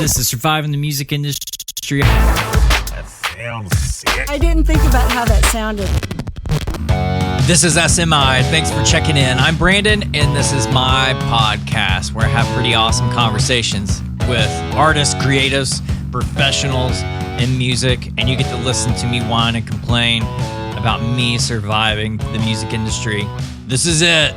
This is Surviving the Music Industry. That sounds sick. I didn't think about how that sounded. This is SMI. Thanks for checking in. I'm Brandon, and this is my podcast where I have pretty awesome conversations with artists, creatives, professionals in music, and you get to listen to me whine and complain about me surviving the music industry. This is it.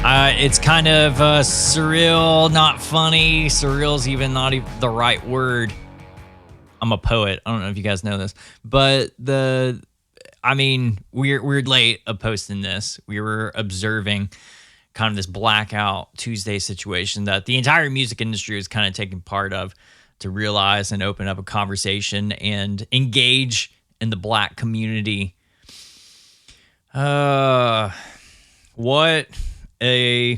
It's kind of surreal, not funny. Surreal's even not the right word. I'm a poet. I don't know if you guys know this, but we're late of posting this. We were observing kind of this blackout Tuesday situation that the entire music industry is kind of taking part of to realize and open up a conversation and engage in the Black community. What a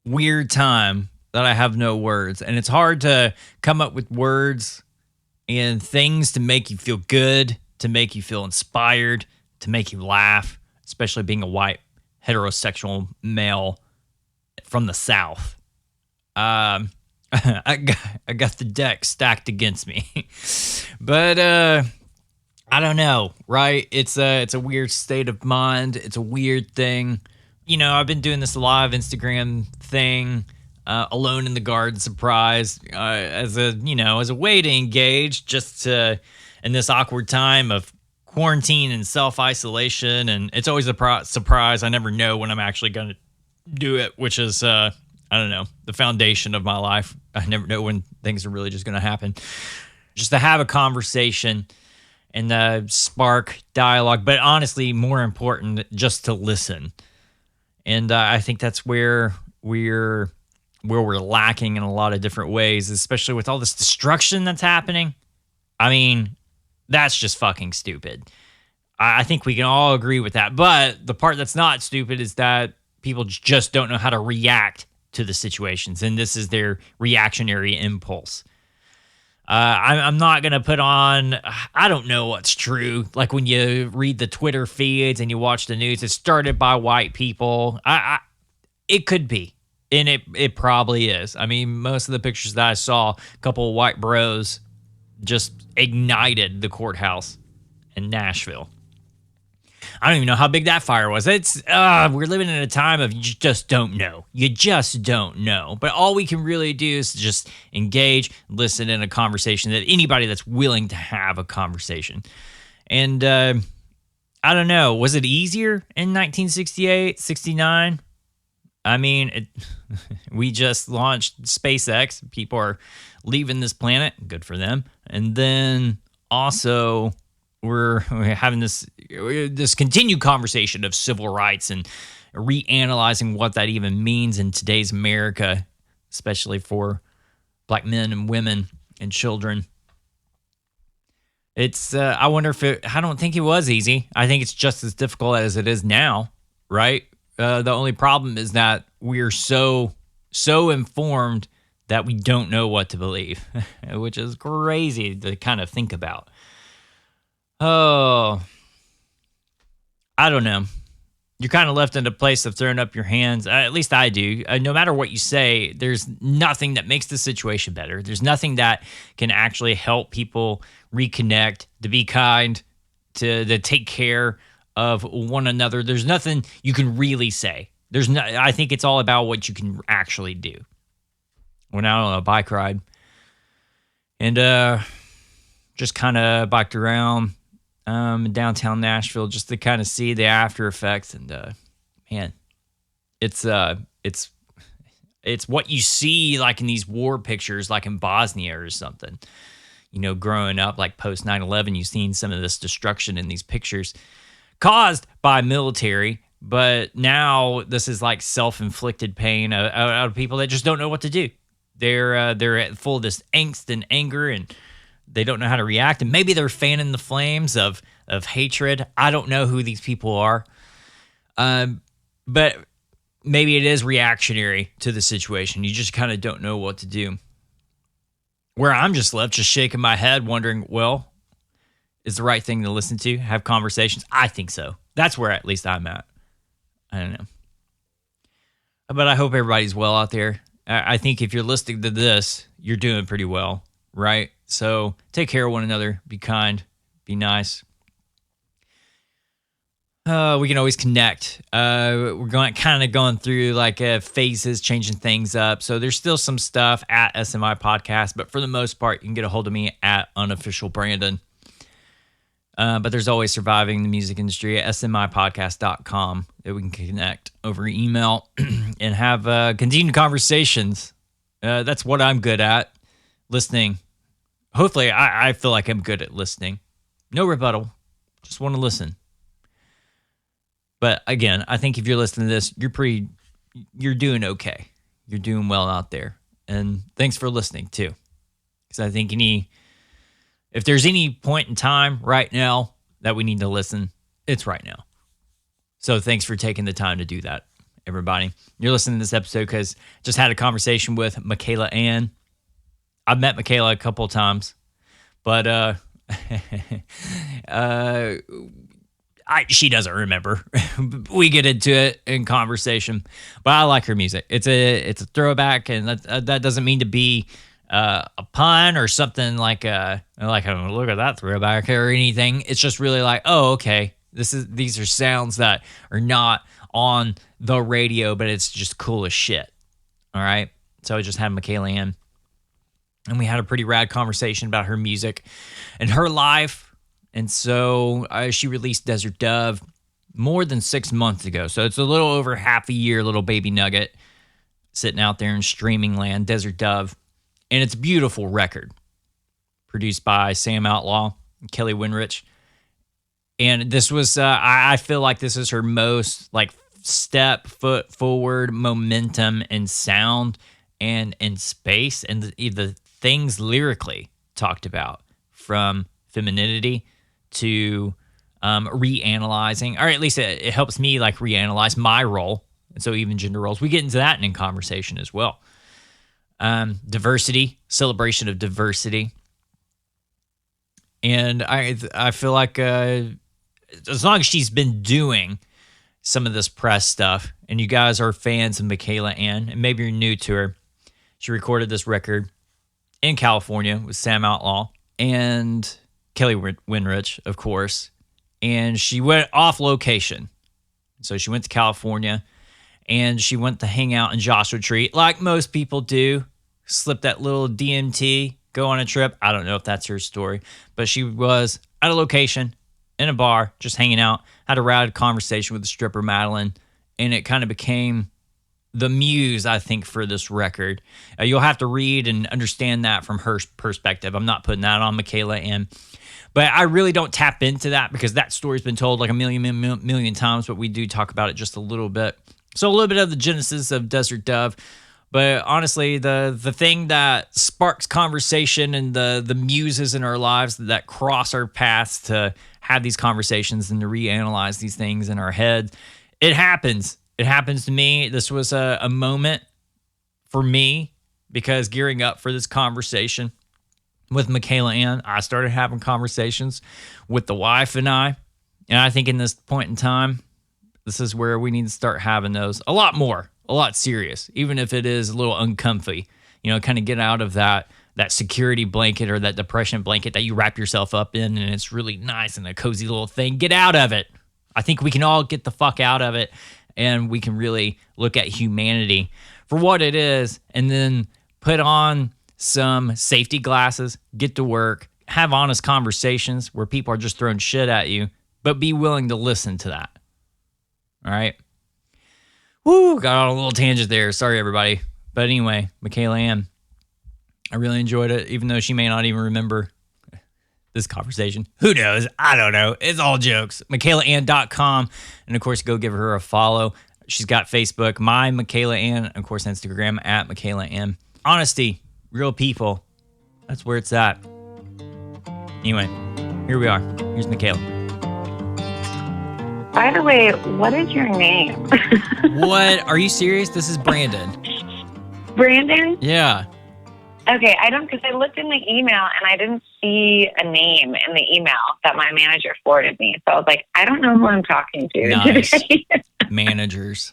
weird time that I have no words. And it's hard to come up with words and things to make you feel good, to make you feel inspired, to make you laugh, especially being a white heterosexual male from the South. I got the deck stacked against me. But I don't know, right? It's a weird state of mind. It's a weird thing. You know, I've been doing this live Instagram thing, alone in the garden surprise, as a way to engage, just to in this awkward time of quarantine and self-isolation. And it's always a surprise. I never know when I'm actually going to do it, which is, I don't know, the foundation of my life. I never know when things are really just going to happen. Just to have a conversation and spark dialogue, but honestly, more important, just to listen. And I think that's where we're lacking in a lot of different ways, especially with all this destruction that's happening. I mean, that's just fucking stupid. I think we can all agree with that. But the part that's not stupid is that people just don't know how to react to the situations, and this is their reactionary impulse. I'm not going to put on, I don't know what's true. Like when you read the Twitter feeds and you watch the news, it's started by white people. It could be, and it probably is. I mean, most of the pictures that I saw, a couple of white bros just ignited the courthouse in Nashville. I don't even know how big that fire was. We're living in a time of you just don't know. You just don't know. But all we can really do is just engage, listen in a conversation that anybody that's willing to have a conversation. And I don't know. Was it easier in 1968, 69? I mean, we just launched SpaceX. People are leaving this planet. Good for them. And then also we're having this continued conversation of civil rights and reanalyzing what that even means in today's America, especially for Black men and women and children. It's I wonder if I don't think it was easy. I think it's just as difficult as it is now, right? The only problem is that we're so informed that we don't know what to believe, which is crazy to kind of think about. Oh, I don't know. You're kind of left in a place of throwing up your hands. At least I do. No matter what you say, there's nothing that makes the situation better. There's nothing that can actually help people reconnect, to be kind, to take care of one another. There's nothing you can really say. I think it's all about what you can actually do. Went out on a bike ride and just kind of biked around downtown Nashville just to kind of see the after effects. And man, it's what you see like in these war pictures, like in Bosnia or something. You know, growing up, like post 9/11, you've seen some of this destruction in these pictures caused by military. But now this is like self-inflicted pain out of people that just don't know what to do. They're full of this angst and anger, and they don't know how to react. And maybe they're fanning the flames of hatred. I don't know who these people are. But maybe it is reactionary to the situation. You just kind of don't know what to do. Where I'm just left just shaking my head wondering, well, is the right thing to listen to, have conversations? I think so. That's where at least I'm at. I don't know. But I hope everybody's well out there. I think if you're listening to this, you're doing pretty well, right? So take care of one another. Be kind. Be nice. We can always connect. We're going through like phases, changing things up. So there's still some stuff at SMI Podcast, but for the most part, you can get a hold of me at unofficial Brandon. But there's always surviving the music industry at smipodcast.com that we can connect over email and have continued conversations. That's what I'm good at, listening. Hopefully, I feel like I'm good at listening. No rebuttal. Just want to listen. But again, I think if you're listening to this, you're doing okay. You're doing well out there. And thanks for listening too. Because I think if there's any point in time right now that we need to listen, it's right now. So thanks for taking the time to do that, everybody. You're listening to this episode because I just had a conversation with Michaela Anne. I've met Michaela a couple of times, but she doesn't remember. We get into it in conversation, but I like her music. It's a throwback, and that doesn't mean to be a pun or something like oh, look at that throwback or anything. It's just really like, oh, okay, these are sounds that are not on the radio, but it's just cool as shit. All right, so I just had Michaela Anne, and we had a pretty rad conversation about her music and her life. And so she released Desert Dove more than 6 months ago. So it's a little over half a year, little baby nugget sitting out there in streaming land, Desert Dove. And it's a beautiful record produced by Sam Outlaw and Kelly Winrich. And this was, I feel like this is her most like foot forward momentum and sound and in space and the things lyrically talked about, from femininity to reanalyzing, or at least it helps me like reanalyze my role. And so even gender roles, we get into that in conversation as well. Diversity, celebration of diversity. And I feel like as long as she's been doing some of this press stuff, and you guys are fans of Michaela Anne, and maybe you're new to her, she recorded this record in California with Sam Outlaw and Kelly Winrich, of course, and she went off location. So she went to California, and she went to hang out in Joshua Tree, like most people do, slip that little DMT, go on a trip. I don't know if that's her story, but she was at a location in a bar, just hanging out, had a rad conversation with the stripper Madeline, and it kind of became the muse, I think, for this record. You'll have to read and understand that from her perspective. I'm not putting that on Michaela Anne. But I really don't tap into that because that story's been told like a million times, but we do talk about it just a little bit. So a little bit of the genesis of Desert Dove. But honestly, the thing that sparks conversation and the muses in our lives that cross our paths to have these conversations and to reanalyze these things in our heads, it happens. It happens to me. This was a moment for me because gearing up for this conversation with Michaela Anne, I started having conversations with the wife and I think in this point in time, this is where we need to start having those a lot more, a lot serious, even if it is a little uncomfy, kind of get out of that security blanket or that depression blanket that you wrap yourself up in, and it's really nice and a cozy little thing. Get out of it. I think we can all get the fuck out of it, and we can really look at humanity for what it is, and then put on some safety glasses, get to work, have honest conversations where people are just throwing shit at you, but be willing to listen to that. All right? Woo, got on a little tangent there. Sorry, everybody. But anyway, Michaela Anne, I really enjoyed it, even though she may not even remember this conversation. Who knows? I don't know. It's all jokes. MichaelaAnne.com. And, of course, go give her a follow. She's got Facebook, my Michaela Anne, and, of course, Instagram at Michaela Anne. Honesty. Real people. That's where it's at. Anyway, here we are. Here's Michaela. By the way, what is your name? What? Are you serious? This is Brandon. Brandon? Yeah. Okay, because I looked in the email and I didn't see a name in the email that my manager forwarded me. So I was like, I don't know who I'm talking to nice. today. Managers.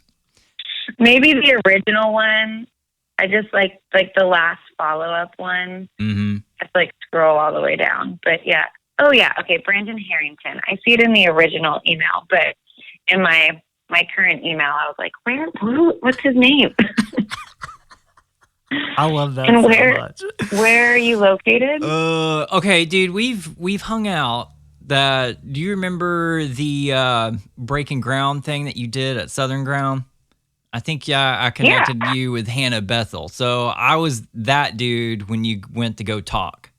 Maybe the original one. I just like the last follow-up one. Mm-hmm. I have to like scroll all the way down. But yeah. Oh yeah. Okay. Brandon Harrington. I see it in the original email, but in my current email, I was like, what's his name? I love that and so where, much. Where are you located? Okay, dude, we've hung out. Do you remember the Breaking Ground thing that you did at Southern Ground? I think I connected you with Hannah Bethel. So I was that dude when you went to go talk.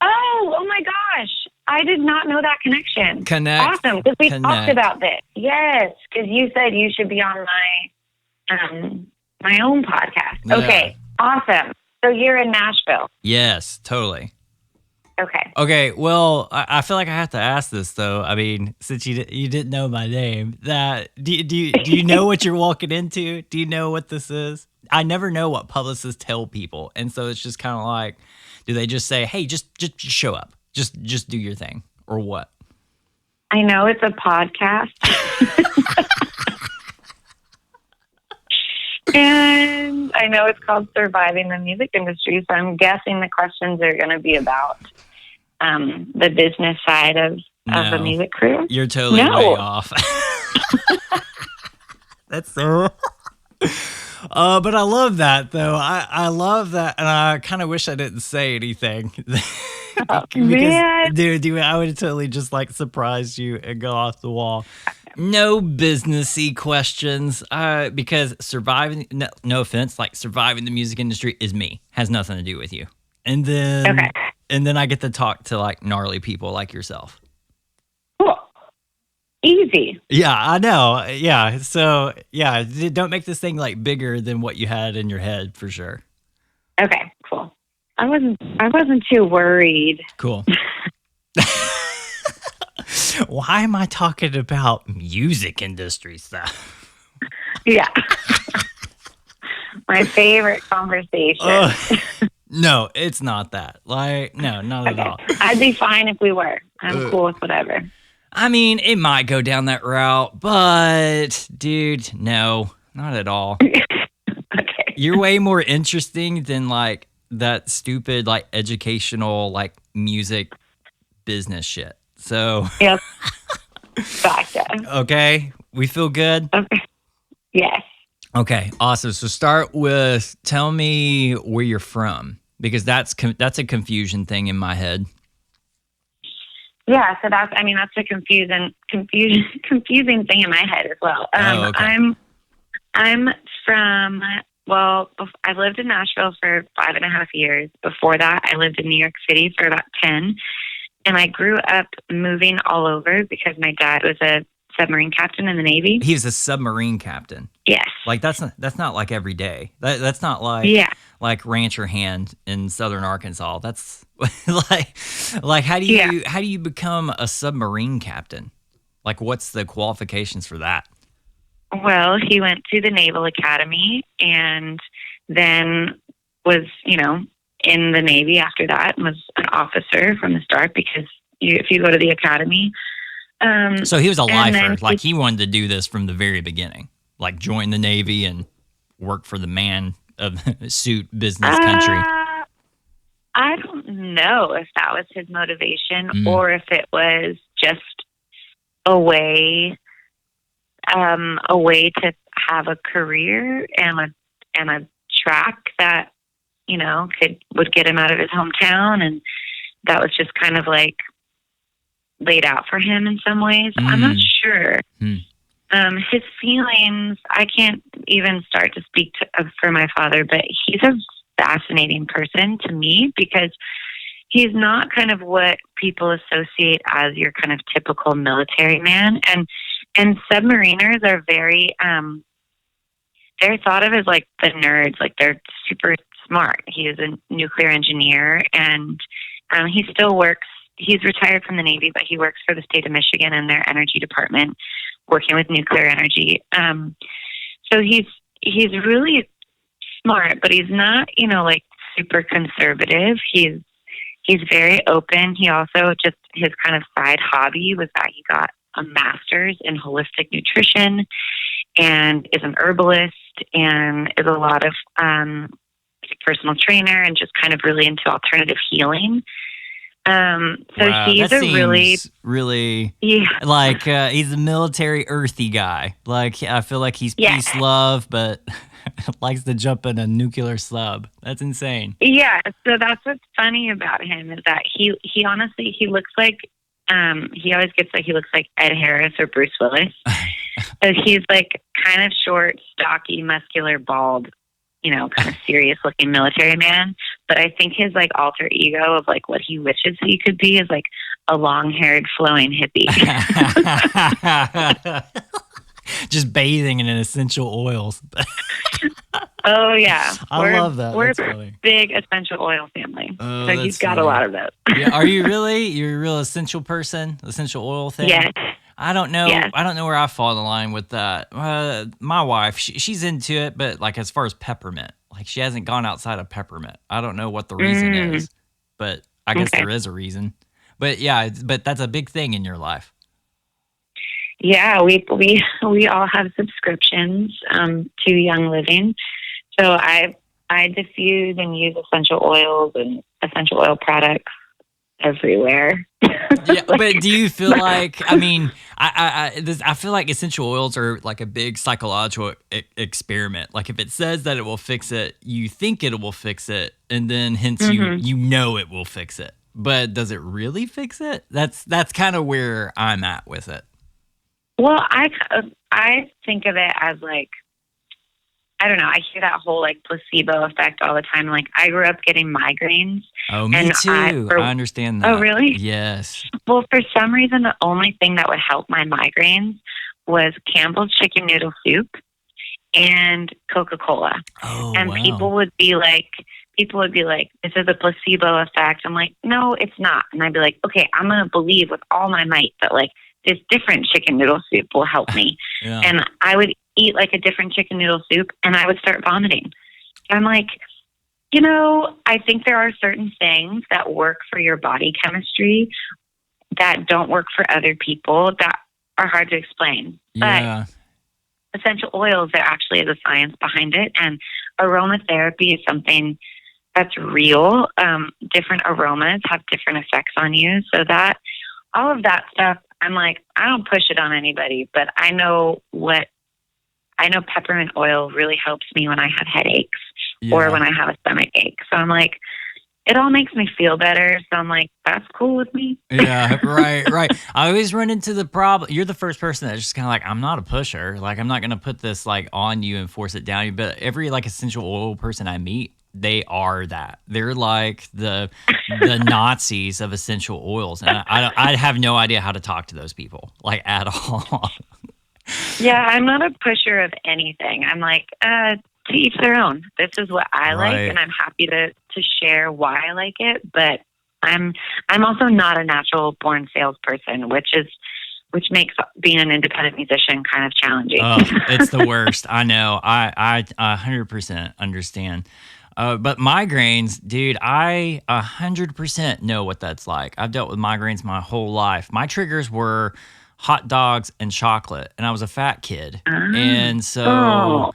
Oh my gosh. I did not know that connection. Connect. Awesome, because we Connect. talked about this. Yes, because you said you should be on my own podcast. Yeah. Okay, awesome. So you're in Nashville. Yes, totally. Okay. Okay, well, I feel like I have to ask this though. I mean, since you didn't know my name, do you know what you're walking into? Do you know what this is? I never know what publicists tell people, and so it's just kind of like, do they just say, "Hey, just show up, just do your thing," or what? I know it's a podcast. And I know it's called Surviving the Music Industry, so I'm guessing the questions are going to be about the business side of the music career. You're totally way off. That's so... but I love that, though. I love that, and I kind of wish I didn't say anything. Man. Dude, I would have totally just like surprised you and go off the wall. No businessy questions, because surviving, no offense, like surviving the music industry is me. Has nothing to do with you. And then, I get to talk to like gnarly people like yourself. Cool. Easy. Yeah, I know. Yeah. So yeah, don't make this thing like bigger than what you had in your head for sure. Okay, cool. I wasn't too worried. Cool. Why am I talking about music industry stuff? Yeah. My favorite conversation. No, it's not that. Like, no, not at all. I'd be fine if we were. I'm cool with whatever. I mean, it might go down that route, but dude, no, not at all. Okay. You're way more interesting than like that stupid like educational like music business shit. So Yep. Gotcha. Okay, we feel good? Okay. Yes. Okay, awesome. So start with tell me where you're from, because that's a confusion thing in my head. Yeah, so that's a confusing thing in my head as well. Okay. I'm from, I've lived in Nashville for 5.5 years. Before that, I lived in New York City for about 10. And I grew up moving all over because my dad was a submarine captain in the Navy. He was a submarine captain. Yes. Like that's not like every day. That's not like like rancher hand in southern Arkansas. That's like how do you become a submarine captain? Like what's the qualifications for that? Well, he went to the Naval Academy and then was, in the Navy after that and was an officer from the start because if you go to the academy. So he was a lifer. Like he wanted to do this from the very beginning, like join the Navy and work for the man of suit business country. I don't know if that was his motivation or if it was just a way to have a career and a track that, would get him out of his hometown. And that was just kind of like laid out for him in some ways. I'm not sure. His feelings, I can't even start to speak for my father, but he's a fascinating person to me because he's not kind of what people associate as your kind of typical military man. And submariners are very, they're thought of as like the nerds, like they're super smart. He is a nuclear engineer and he still works. He's retired from the Navy, but he works for the state of Michigan in their energy department, working with nuclear energy. So he's really smart, but he's not, like super conservative. He's very open. He also just his kind of side hobby was that he got a master's in holistic nutrition and is an herbalist and is a lot of personal trainer and just kind of really into alternative healing. So Wow, he's that a really yeah, like he's a military earthy guy. Like I feel like he's Yeah. peace love, but likes to jump in a nuclear slub. That's insane. yeah. So that's what's funny about him is that he honestly he looks like he always gets like he looks like Ed Harris or Bruce Willis. So he's like kind of short, stocky, muscular, bald, kind of serious looking military man. But I think his like alter ego of like what he wishes he could be is like a long haired flowing hippie. Just bathing in essential oils. Oh yeah. I love that. We're That's a funny. big essential oil family. Oh, So he's that's got funny. a lot of those. Yeah, are you really? You're a real essential person? Essential oil thing? Yes. I don't know. Yes. I don't know where I fall in the line with that. My wife, she's into it, but like as far as peppermint, like she hasn't gone outside of peppermint. I don't know what the reason is, but I guess Okay. there is a reason. But yeah, but that's a big thing in your life. Yeah, we all have subscriptions to Young Living. So I diffuse and use essential oils and essential oil products everywhere. Yeah, but do you feel like? I mean, I feel like essential oils are like a big psychological experiment. Like if it says that it will fix it, you think it will fix it, and then hence you know it will fix it. But does it really fix it? That's kind of where I'm at with it. Well, I think of it as like, I don't know. I hear that whole like placebo effect all the time. Like I grew up getting migraines. Oh, me And too. I understand that. Oh, really? Yes. Well, for some reason, the only thing that would help my migraines was Campbell's chicken noodle soup and Coca-Cola. Oh, And wow. people would be like, this is a placebo effect. I'm like, no, it's not. And I'd be like, okay, I'm going to believe with all my might that like this different chicken noodle soup will help me. Yeah. And I would eat like a different chicken noodle soup and I would start vomiting. I'm like, I think there are certain things that work for your body chemistry that don't work for other people that are hard to explain. Yeah. But essential oils, there actually is a science behind it. And aromatherapy is something that's real. Different aromas have different effects on you. So that all of that stuff, I'm like, I don't push it on anybody, but I know peppermint oil really helps me when I have headaches or when I have a stomach ache. So I'm like, it all makes me feel better. So I'm like, that's cool with me. Yeah, right. I always run into the problem. You're the first person that's just kind of like, I'm not a pusher. Like, I'm not going to put this like on you and force it down you. But every like essential oil person I meet, they are that. They're like the Nazis of essential oils. And I have no idea how to talk to those people, like at all. Yeah, I'm not a pusher of anything. I'm like, to each their own. This is what I like, Right. and I'm happy to share why I like it. But I'm also not a natural born salesperson, which makes being an independent musician kind of challenging. Oh, it's the worst. I know. I 100% understand. But migraines, dude, I 100% know what that's like. I've dealt with migraines my whole life. My triggers were hot dogs and chocolate, and I was a fat kid. And so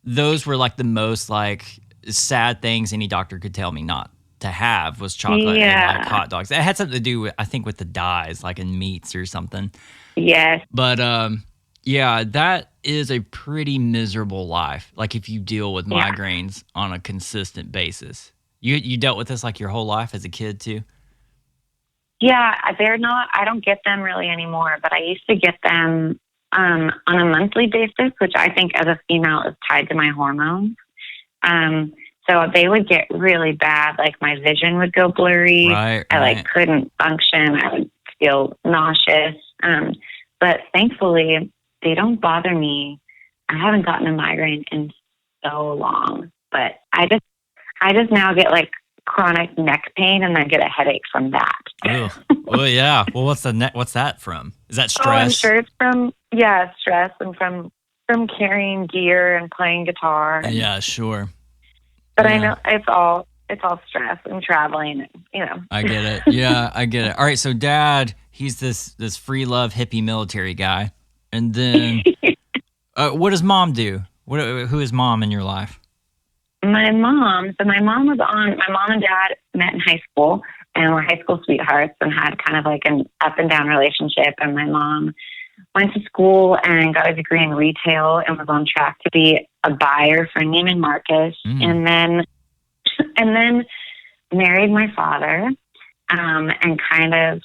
those were like the most like sad things any doctor could tell me not to have was chocolate and like hot dogs. It had something to do with, I think, with the dyes, like in meats or something. Yes. But yeah, that is a pretty miserable life. Like if you deal with migraines on a consistent basis. You dealt with this like your whole life as a kid too? Yeah, I don't get them really anymore, but I used to get them on a monthly basis, which I think as a female is tied to my hormones. So they would get really bad. Like my vision would go blurry. Right. I like couldn't function. I would feel nauseous. But thankfully they don't bother me. I haven't gotten a migraine in so long, but I just now get like chronic neck pain and then get a headache from that. Oh, well, yeah. Well, what's that from? Is that stress? Oh, I'm sure it's from stress and from carrying gear and playing guitar. Yeah, sure. But I know it's all stress and traveling. I get it. Yeah, I get it. All right, so Dad, he's this free love hippie military guy, and then what does Mom do? Who is mom in your life? My mom. So my mom and dad met in high school and were high school sweethearts and had kind of like an up and down relationship. And my mom went to school and got a degree in retail and was on track to be a buyer for Neiman Marcus. And then married my father, and kind of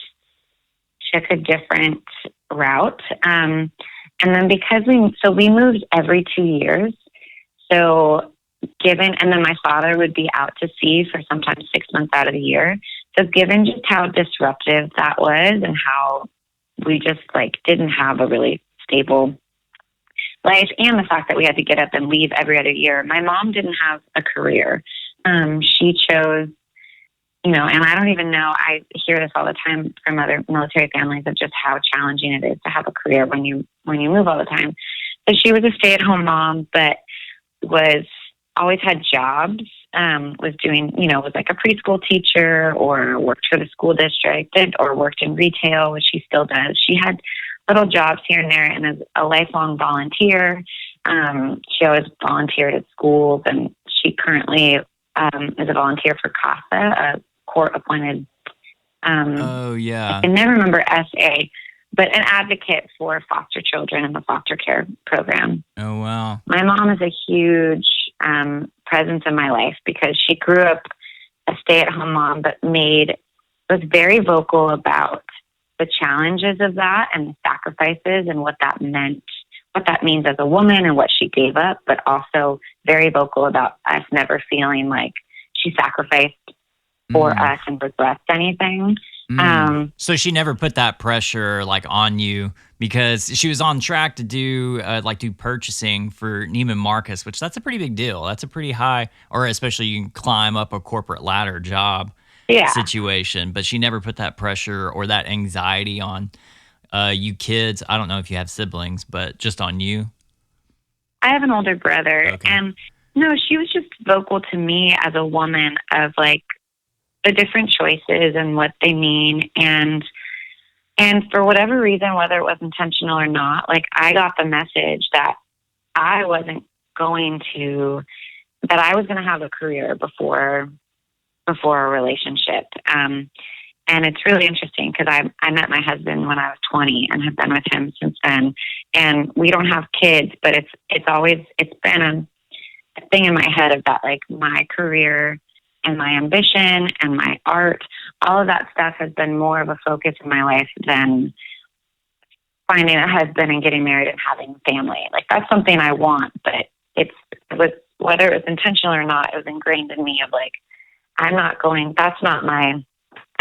took a different route. And then because we moved every 2 years. And then my father would be out to sea for sometimes 6 months out of the year. So given just how disruptive that was and how we just like didn't have a really stable life, and the fact that we had to get up and leave every other year, my mom didn't have a career. She chose, and I don't even know, I hear this all the time from other military families of just how challenging it is to have a career when you move all the time. So she was a stay-at-home mom, but always had jobs, was like a preschool teacher or worked for the school district or worked in retail, which she still does. She had little jobs here and there, and as a lifelong volunteer, she always volunteered at schools, and she currently is a volunteer for CASA, a court-appointed, I can never remember SA, but an advocate for foster children in the foster care program. Oh, wow. My mom is a huge presence in my life because she grew up a stay-at-home mom, but was very vocal about the challenges of that and the sacrifices and what that means as a woman and what she gave up, but also very vocal about us never feeling like she sacrificed for us and regrets anything. So she never put that pressure like on you because she was on track to do purchasing for Neiman Marcus, which that's a pretty big deal. That's a pretty high, or especially you can climb up a corporate ladder job situation. But she never put that pressure or that anxiety on you kids. I don't know if you have siblings, but just on you. I have an older brother, and no, she was just vocal to me as a woman of like the different choices and what they mean. And for whatever reason, whether it was intentional or not, like I got the message that I was going to have a career before a relationship. And it's really interesting because I met my husband when I was 20 and have been with him since then. And we don't have kids, but it's been a thing in my head of that, like my career and my ambition and my art, all of that stuff has been more of a focus in my life than finding a husband and getting married and having a family. Like that's something I want, but whether it was intentional or not, it was ingrained in me of like, as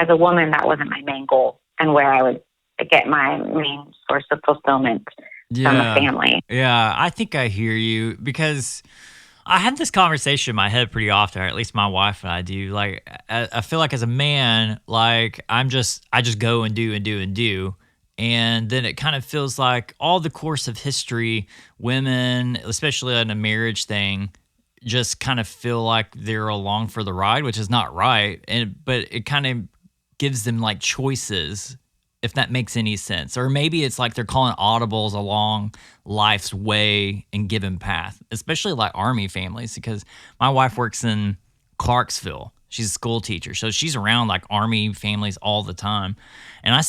a woman, that wasn't my main goal and where I would get my main source of fulfillment from a family. Yeah, I think I hear you because I have this conversation in my head pretty often, or at least my wife and I do. Like, I feel like as a man, like I just go and do and do and do. And then it kind of feels like all the course of history, women, especially in a marriage thing, just kind of feel like they're along for the ride, which is not right. But it kind of gives them like choices, if that makes any sense. Or maybe it's like they're calling audibles along life's way and given path, especially like Army families, because my wife works in Clarksville. She's a school teacher, so she's around like Army families all the time. And I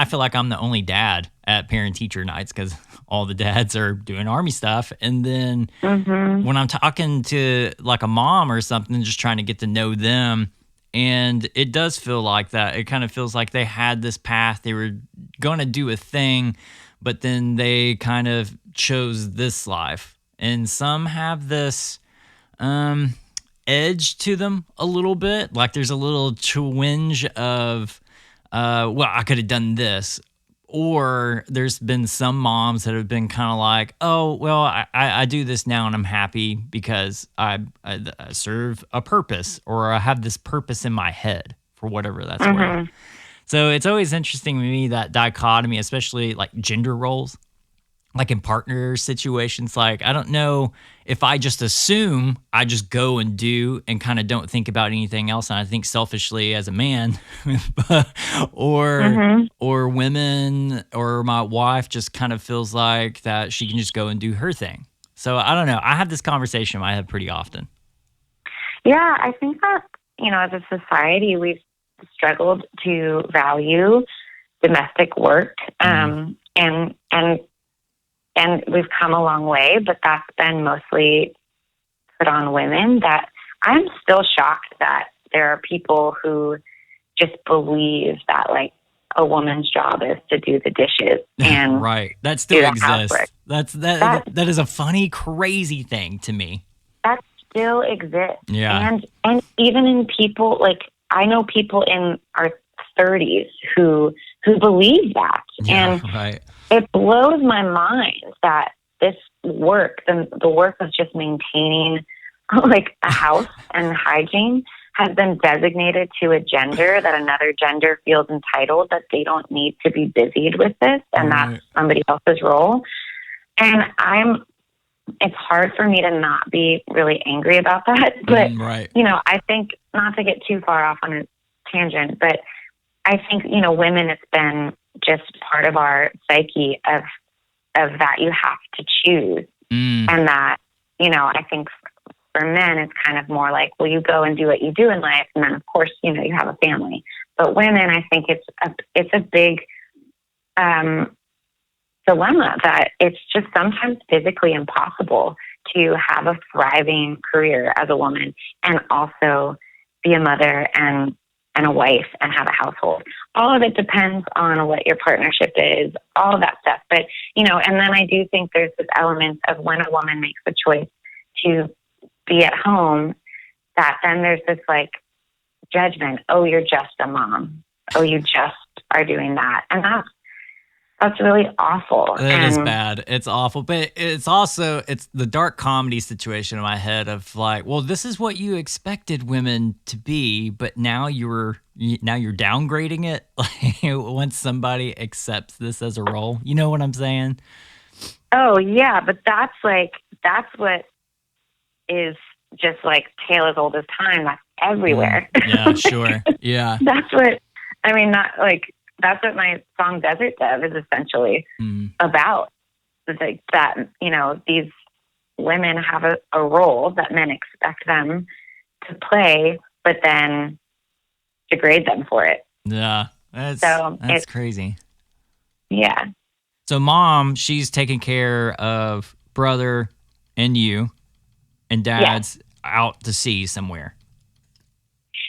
feel like I'm the only dad at parent-teacher nights because all the dads are doing Army stuff. And then when I'm talking to like a mom or something, just trying to get to know them, and it does feel like that. It kind of feels like they had this path. They were going to do a thing, but then they kind of chose this life. And some have this edge to them a little bit. Like there's a little twinge of, I could have done this. Or there's been some moms that have been kind of like, oh, well, I do this now and I'm happy because I serve a purpose, or I have this purpose in my head for whatever that's worth. So it's always interesting to me, that dichotomy, especially like gender roles, like in partner situations. Like, I don't know if I just assume I just go and do and kind of don't think about anything else. And I think selfishly as a man or women or my wife just kind of feels like that she can just go and do her thing. So I don't know. I have this conversation in my head pretty often. Yeah, I think that, as a society, we've struggled to value domestic work, and we've come a long way, but that's been mostly put on women. That I'm still shocked that there are people who just believe that like a woman's job is to do the dishes and right. That still exists. Housework. That is a funny, crazy thing to me. That still exists. Yeah. And even in people, like I know people in our 30s who believe that. Yeah, and right. It blows my mind that this work, the work of just maintaining like a house and hygiene, has been designated to a gender, that another gender feels entitled, that they don't need to be busied with this, and that's somebody else's role. And it's hard for me to not be really angry about that. But, I think, not to get too far off on a tangent, but I think, women, it's been just part of our psyche of that you have to choose. And that, I think for men, it's kind of more like, well, you go and do what you do in life. And then of course, you have a family. But women, I think it's a big dilemma that it's just sometimes physically impossible to have a thriving career as a woman and also be a mother and a wife and have a household. All of it depends on what your partnership is, all of that stuff. But, and then I do think there's this element of when a woman makes the choice to be at home, that then there's this like judgment. Oh, you're just a mom. Oh, you just are doing that. And that's really awful. It is bad. It's awful. But it's also, it's the dark comedy situation in my head of like, well, this is what you expected women to be, but now you're downgrading it. Like once somebody accepts this as a role, you know what I'm saying? Oh yeah. But that's what is just like tale as old as time. That's everywhere. Yeah, sure. Yeah. That's what my song Desert Dove is essentially about. It's like that, these women have a role that men expect them to play, but then degrade them for it. Yeah. That's crazy. Yeah. So mom, she's taking care of brother and you, and dad's out to sea somewhere.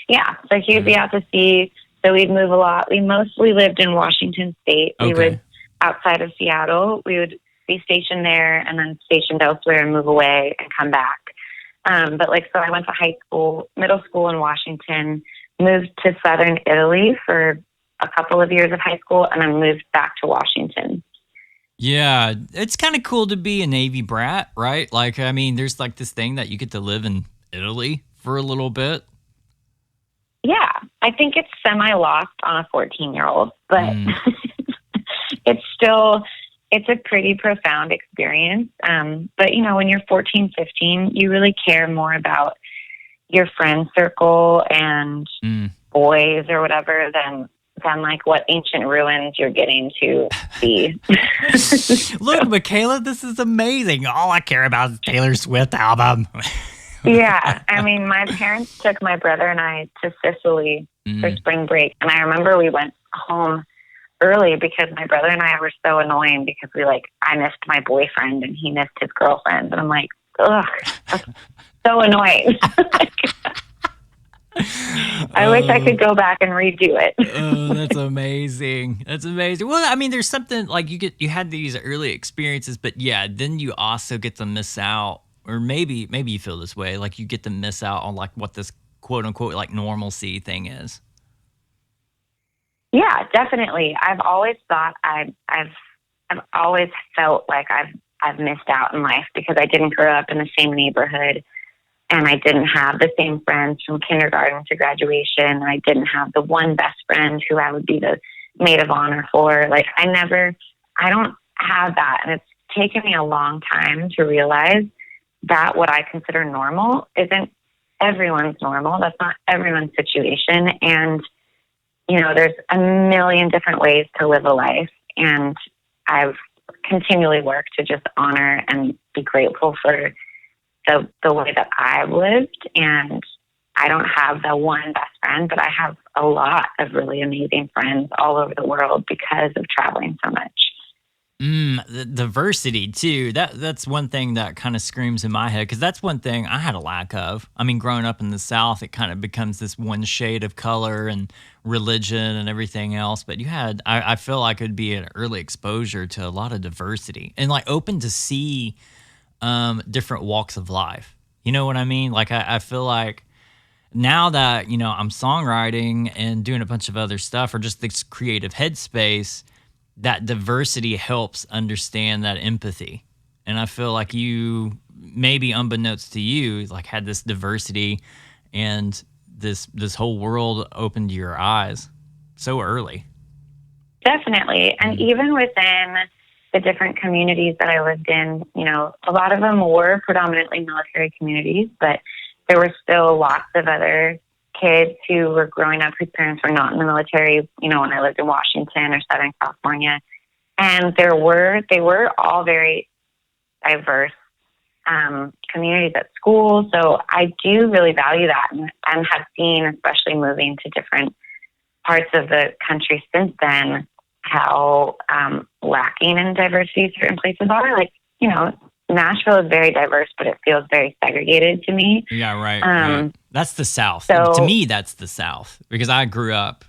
Yeah. So he would be out to sea. So we'd move a lot. We mostly lived in Washington State. We would, outside of Seattle, we would be stationed there and then stationed elsewhere and move away and come back. But so I went to middle school in Washington, moved to southern Italy for a couple of years of high school, and then moved back to Washington. Yeah, it's kind of cool to be a Navy brat, right? Like, I mean, there's like this thing that you get to live in Italy for a little bit. Yeah, I think it's semi-lost on a 14-year-old, but it's a pretty profound experience. But, when you're 14, 15, you really care more about your friend circle and boys or whatever than like what ancient ruins you're getting to see. Look, Michaela, this is amazing. All I care about is Taylor Swift album. Yeah. I mean, my parents took my brother and I to Sicily for spring break. And I remember we went home early because my brother and I were so annoying because I missed my boyfriend and he missed his girlfriend. And I'm like, ugh, that's so annoying. I wish I could go back and redo it. Oh, that's amazing. That's amazing. Well, I mean, there's something like you had these early experiences, but yeah, then you also get to miss out, or maybe you feel this way, like you get to miss out on like what this quote unquote like normalcy thing is. Yeah, definitely. I've always thought I've always felt like I've missed out in life because I didn't grow up in the same neighborhood. And I didn't have the same friends from kindergarten to graduation. I didn't have the one best friend who I would be the maid of honor for. I don't have that. And it's taken me a long time to realize that what I consider normal isn't everyone's normal. That's not everyone's situation. And, there's a million different ways to live a life. And I've continually work to just honor and be grateful for the way that I've lived. And I don't have the one best friend, but I have a lot of really amazing friends all over the world because of traveling so much. The diversity too. That's one thing that kind of screams in my head, because that's one thing I had a lack of. I mean, growing up in the South, it kind of becomes this one shade of color and religion and everything else. But I feel like it would be an early exposure to a lot of diversity and like open to see different walks of life. You know what I mean? Like I feel like now that, I'm songwriting and doing a bunch of other stuff, or just this creative headspace, that diversity helps understand that empathy. And I feel like you, maybe unbeknownst to you, like had this diversity and this whole world opened to your eyes so early. Definitely. And even within the different communities that I lived in, a lot of them were predominantly military communities, but there were still lots of other kids who were growing up whose parents were not in the military, when I lived in Washington or Southern California. And they were all very diverse communities at school. So I do really value that, and have seen, especially moving to different parts of the country since then, how lacking in diversity certain places are. Like, Nashville is very diverse, but it feels very segregated to me. Yeah, right. Right. That's the South. So, to me, that's the South, because I grew up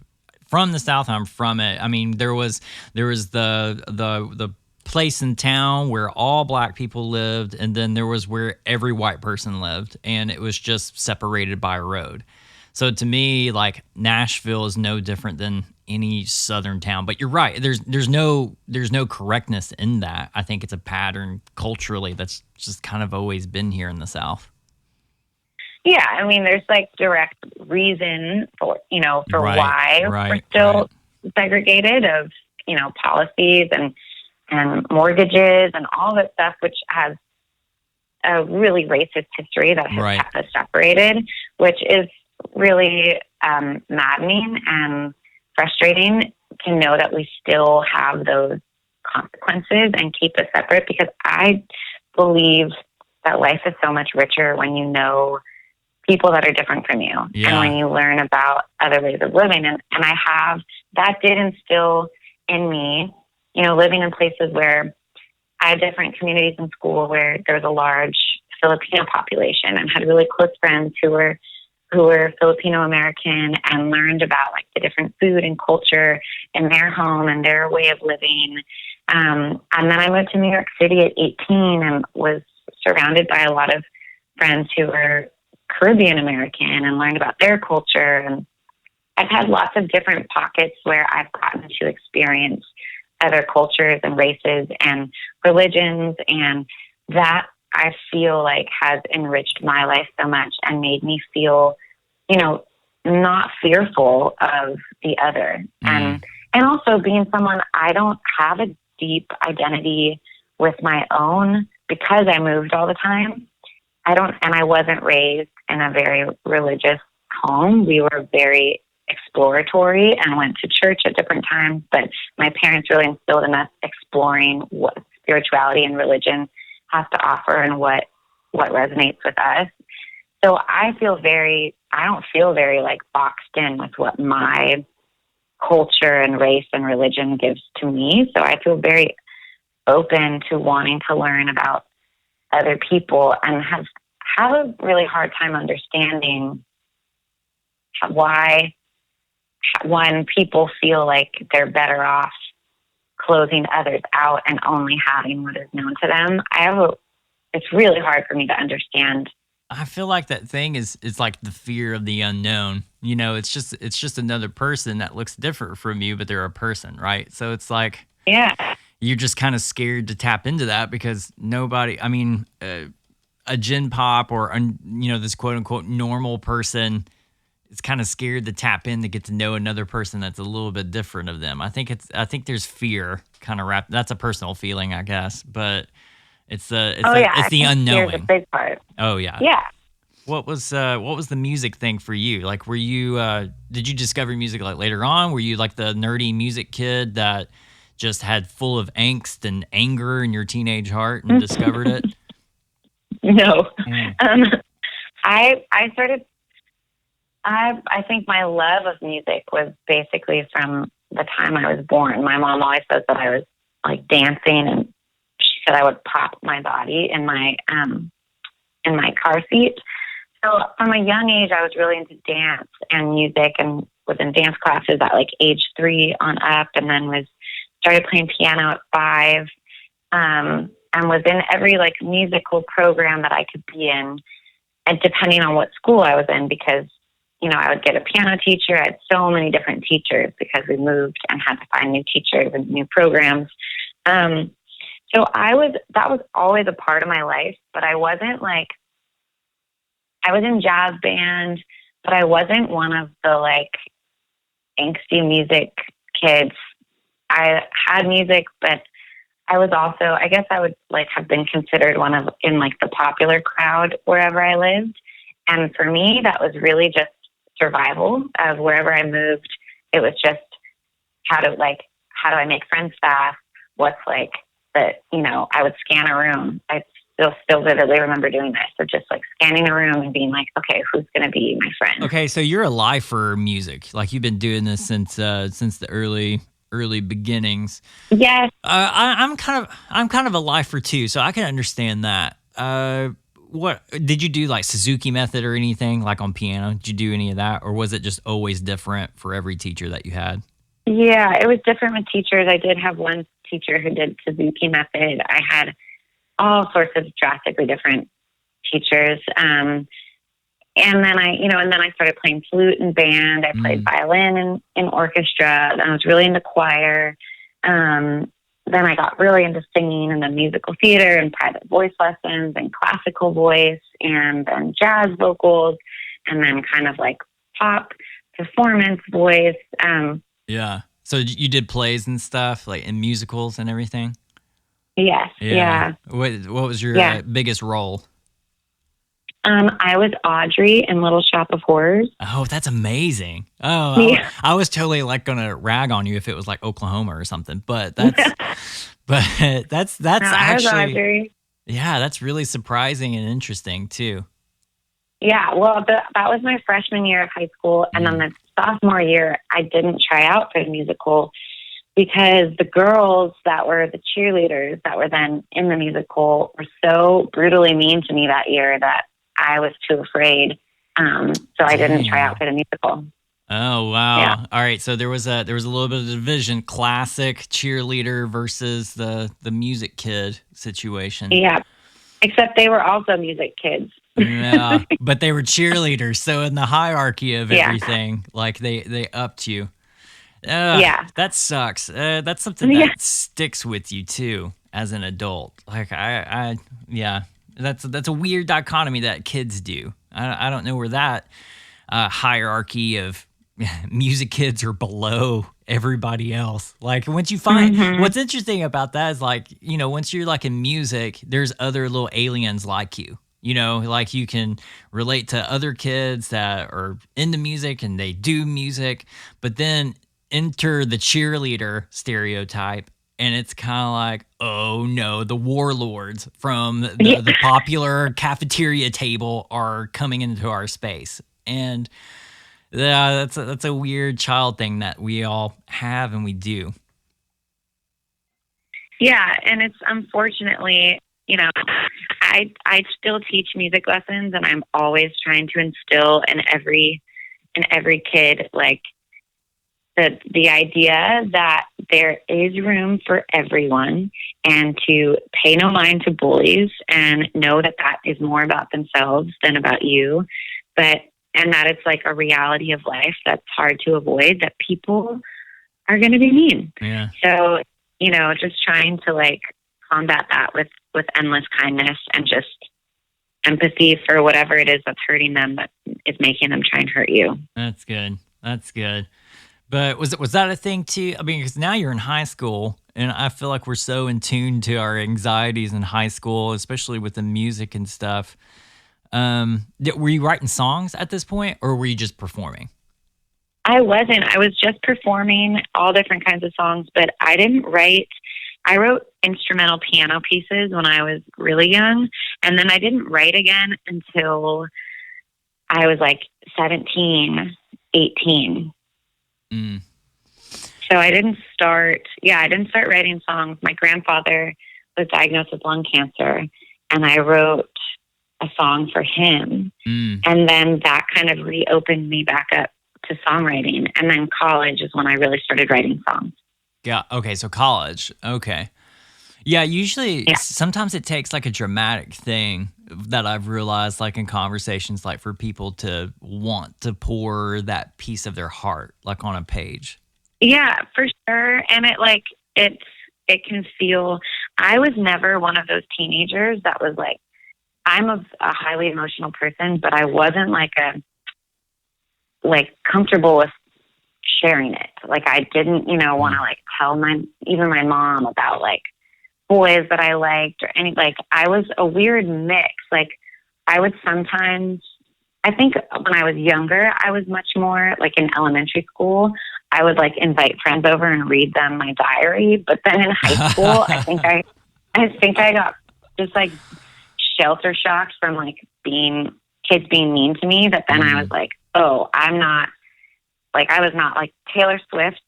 from the South. I'm from it. I mean, there was the place in town where all black people lived, and then there was where every white person lived, and it was just separated by a road. So to me, like, Nashville is no different than any southern town. But you're right. There's no correctness in that. I think it's a pattern culturally that's just kind of always been here in the South. Yeah, I mean, there's like direct reason for why we're still segregated, of policies and mortgages and all that stuff, which has a really racist history that has kept us separated, which is really maddening and frustrating to know that we still have those consequences and keep us separate, because I believe that life is so much richer when you know people that are different from you, and when you learn about other ways of living. And that did instill in me, living in places where I had different communities in school where there was a large Filipino population, and had really close friends who were Filipino American, and learned about like the different food and culture in their home and their way of living. And then I moved to New York City at 18 and was surrounded by a lot of friends who were Caribbean American, and learned about their culture. And I've had lots of different pockets where I've gotten to experience other cultures and races and religions, and that I feel like has enriched my life so much and made me feel, not fearful of the other. And also being someone, I don't have a deep identity with my own because I moved all the time. I wasn't raised in a very religious home. We were very exploratory and went to church at different times, but my parents really instilled in us exploring what spirituality and religion has to offer and what resonates with us. So I don't feel very like boxed in with what my culture and race and religion gives to me. So I feel very open to wanting to learn about other people, and have a really hard time understanding why when people feel like they're better off closing others out and only having what is known to them. It's really hard for me to understand. I feel like that thing is like the fear of the unknown. It's just another person that looks different from you, but they're a person, right? So it's like, you're just kind of scared to tap into that, because nobody, I mean, a gen pop or, this quote unquote normal person is kind of scared to tap in to get to know another person that's a little bit different of them. I think there's fear kind of wrapped. That's a personal feeling, I guess, but it's the unknowing. Fear's a big part. Oh yeah. Yeah. What was the music thing for you? Like, did you discover music like later on? Were you like the nerdy music kid that just had full of angst and anger in your teenage heart and discovered it? No. I started. I think my love of music was basically from the time I was born. My mom always says that I was like dancing, and she said I would pop my body in my car seat. So from a young age, I was really into dance and music, and was in dance classes at like age 3 on up, and then started playing piano at 5, and was in every like musical program that I could be in, and depending on what school I was in, because I would get a piano teacher. I had so many different teachers because we moved and had to find new teachers and new programs. So that was always a part of my life, but I was in jazz band, but I wasn't one of the like angsty music kids. I had music, but I was also, I guess I would like have been considered in like the popular crowd wherever I lived. And for me, that was really just survival of wherever I moved. It was just how do I make friends fast? What's like I would scan a room. I still vividly remember doing this. So just like scanning a room and being like, okay, who's going to be my friend? Okay, so you're a lifer music. Like you've been doing this since the early beginnings. Yes. I'm kind of a lifer too, so I can understand that. What did you do, like Suzuki method or anything like on piano? Did you do any of that, or was it just always different for every teacher that you had? Yeah, it was different with teachers. I did have one teacher who did Suzuki method. I had all sorts of drastically different teachers. And then I started playing flute in band. I played violin in orchestra. And I was really into choir. Then I got really into singing and then musical theater and private voice lessons and classical voice and then jazz vocals and then kind of like pop performance voice. Yeah. So you did plays and stuff, like in musicals and everything? Yes. Yeah. What was your biggest role? I was Audrey in Little Shop of Horrors. Oh, that's amazing. Oh, yeah. I was totally like going to rag on you if it was like Oklahoma or something, but that's actually, yeah, that's really surprising and interesting too. Yeah. Well, that was my freshman year of high school. And then the sophomore year, I didn't try out for the musical because the girls that were the cheerleaders that were then in the musical were so brutally mean to me that year that I was too afraid. So I didn't try out for the musical. Oh, wow. Yeah. All right. So there was a little bit of division, classic cheerleader versus the music kid situation. Yeah. Except they were also music kids. Yeah. But they were cheerleaders. So in the hierarchy of everything, like they upped you. Yeah. That sucks. That's something that sticks with you too as an adult. Like that's a weird dichotomy that kids do. I don't know where that hierarchy of music kids are below everybody else. Like once you find what's interesting about that is like, once you're like in music, there's other little aliens like you. Like you can relate to other kids that are into music and they do music, but then enter the cheerleader stereotype. And it's kind of like, oh no, the warlords from the popular cafeteria table are coming into our space. And that's a weird child thing that we all have and we do. Yeah, and it's unfortunately, I still teach music lessons, and I'm always trying to instill in every kid like the idea that there is room for everyone, and to pay no mind to bullies, and know that is more about themselves than about you, and that it's like a reality of life that's hard to avoid, that people are going to be mean. Yeah. So, just trying to like combat that with endless kindness and just empathy for whatever it is that's hurting them, that is making them try and hurt you. That's good. But was that a thing too? I mean, because now you're in high school, and I feel like we're so in tune to our anxieties in high school, especially with the music and stuff. Were you writing songs at this point, or were you just performing? I wasn't. I was just performing all different kinds of songs, but I didn't write. I wrote instrumental piano pieces when I was really young, and then I didn't write again until I was like 17, 18. Mm. So I didn't start writing songs. My grandfather was diagnosed with lung cancer, and I wrote a song for him. Mm. And then that kind of reopened me back up to songwriting. And then college is when I really started writing songs. Yeah. Okay. So college. Okay. Yeah. Usually, sometimes it takes like a dramatic thing that I've realized, like in conversations, like for people to want to pour that piece of their heart, like on a page. Yeah, for sure. And it can feel, I was never one of those teenagers that was like, I'm a highly emotional person, but I wasn't comfortable with sharing it. Like I didn't, want to like tell even my mom about like boys that I liked or any, like I was a weird mix. Like I would sometimes, I think when I was younger, I was much more like in elementary school. I would like invite friends over and read them my diary. But then in high school, I think I got just like shelter shocked from like kids being mean to me. That then I was like, oh, I'm not like, I was not like Taylor Swift's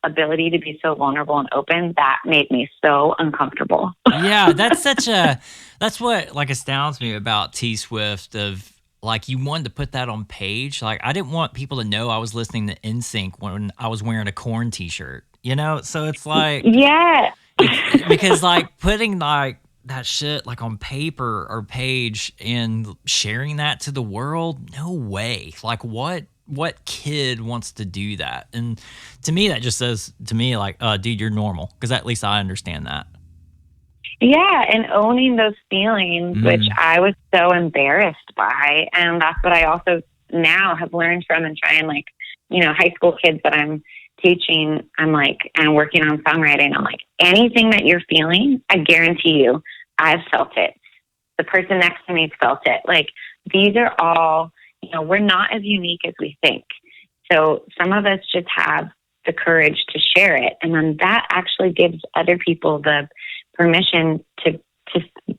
ability to be so vulnerable and open. That made me so uncomfortable. Yeah, that's what like astounds me about T Swift of like you wanted to put that on page. Like I didn't want people to know I was listening to NSYNC when I was wearing a Korn t-shirt, So it's like, yeah, because like putting like that shit like on paper or page and sharing that to the world, no way. Like what kid wants to do that? And to me, that just says to me like, dude, you're normal. Because at least I understand that. Yeah, and owning those feelings, which I was so embarrassed by. And that's what I also now have learned from and try and like, high school kids that I'm teaching, I'm like, and working on songwriting, I'm like, anything that you're feeling, I guarantee you, I've felt it. The person next to me's felt it. Like these are all, we're not as unique as we think. So some of us just have the courage to share it. And then that actually gives other people the permission to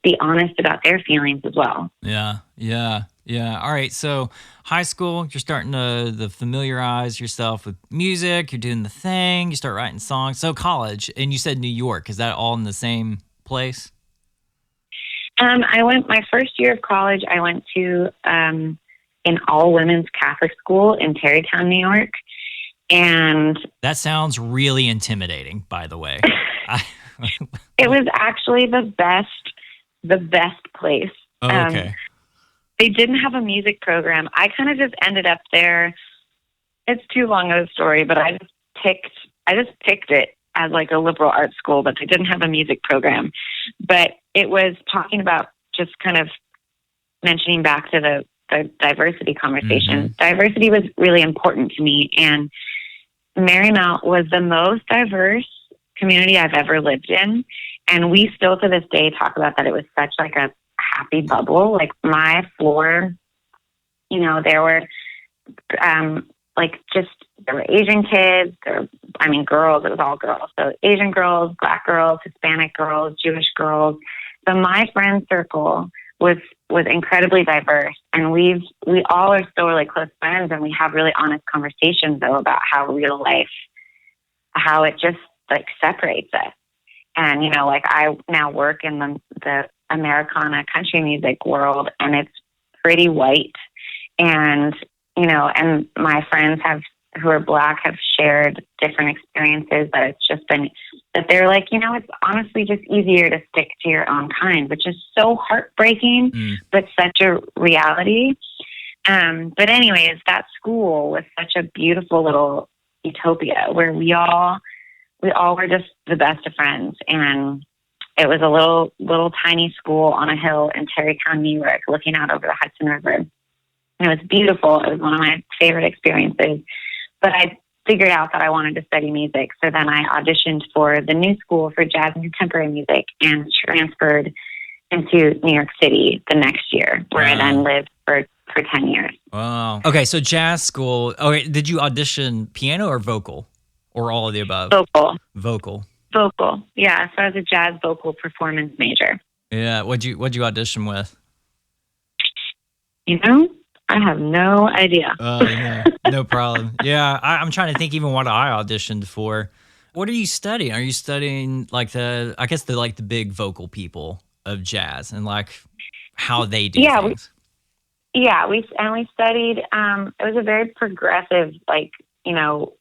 be honest about their feelings as well. Yeah. All right. So high school, you're starting to familiarize yourself with music. You're doing the thing. You start writing songs. So college, and you said New York. Is that all in the same place? My first year of college, I went to an all-women's Catholic school in Tarrytown, New York. And that sounds really intimidating, by the way. It was actually the best place. Oh, okay. They didn't have a music program. I kind of just ended up there. It's too long of a story, but I just picked it as like a liberal arts school, but they didn't have a music program. But it was talking about just kind of mentioning back to the diversity conversation. Diversity was really important to me, and Marymount was the most diverse community I've ever lived in. And we still to this day talk about that. It was such like a happy bubble. Like my floor, there were, there were Asian kids, girls, it was all girls. So Asian girls, Black girls, Hispanic girls, Jewish girls. So my friend circle was incredibly diverse. And we all are still really close friends, and we have really honest conversations though about how real life, how it just like separates us. And, I now work in the Americana country music world, and it's pretty white. And, and my friends who are Black have shared different experiences that it's just been, that they're like, it's honestly just easier to stick to your own kind, which is so heartbreaking, but such a reality. But anyways, that school was such a beautiful little utopia where we all were just the best of friends. And it was a little tiny school on a hill in Tarrytown, New York, looking out over the Hudson River. And it was beautiful. It was one of my favorite experiences. But I figured out that I wanted to study music. So then I auditioned for the new school for jazz and contemporary music and transferred into New York City the next year, where I then lived for 10 years. Wow. Okay, so jazz school. Okay, did you audition piano or vocal, or all of the above? Vocal. Vocal. Yeah. So I was a jazz vocal performance major. Yeah. What'd you audition with? You know, I have no idea. Yeah, no problem. Yeah, I'm trying to think even what I auditioned for. What are you studying? Are you studying like the big vocal people of jazz and like how they do Yeah, things? we studied. It was a very progressive, like, you know,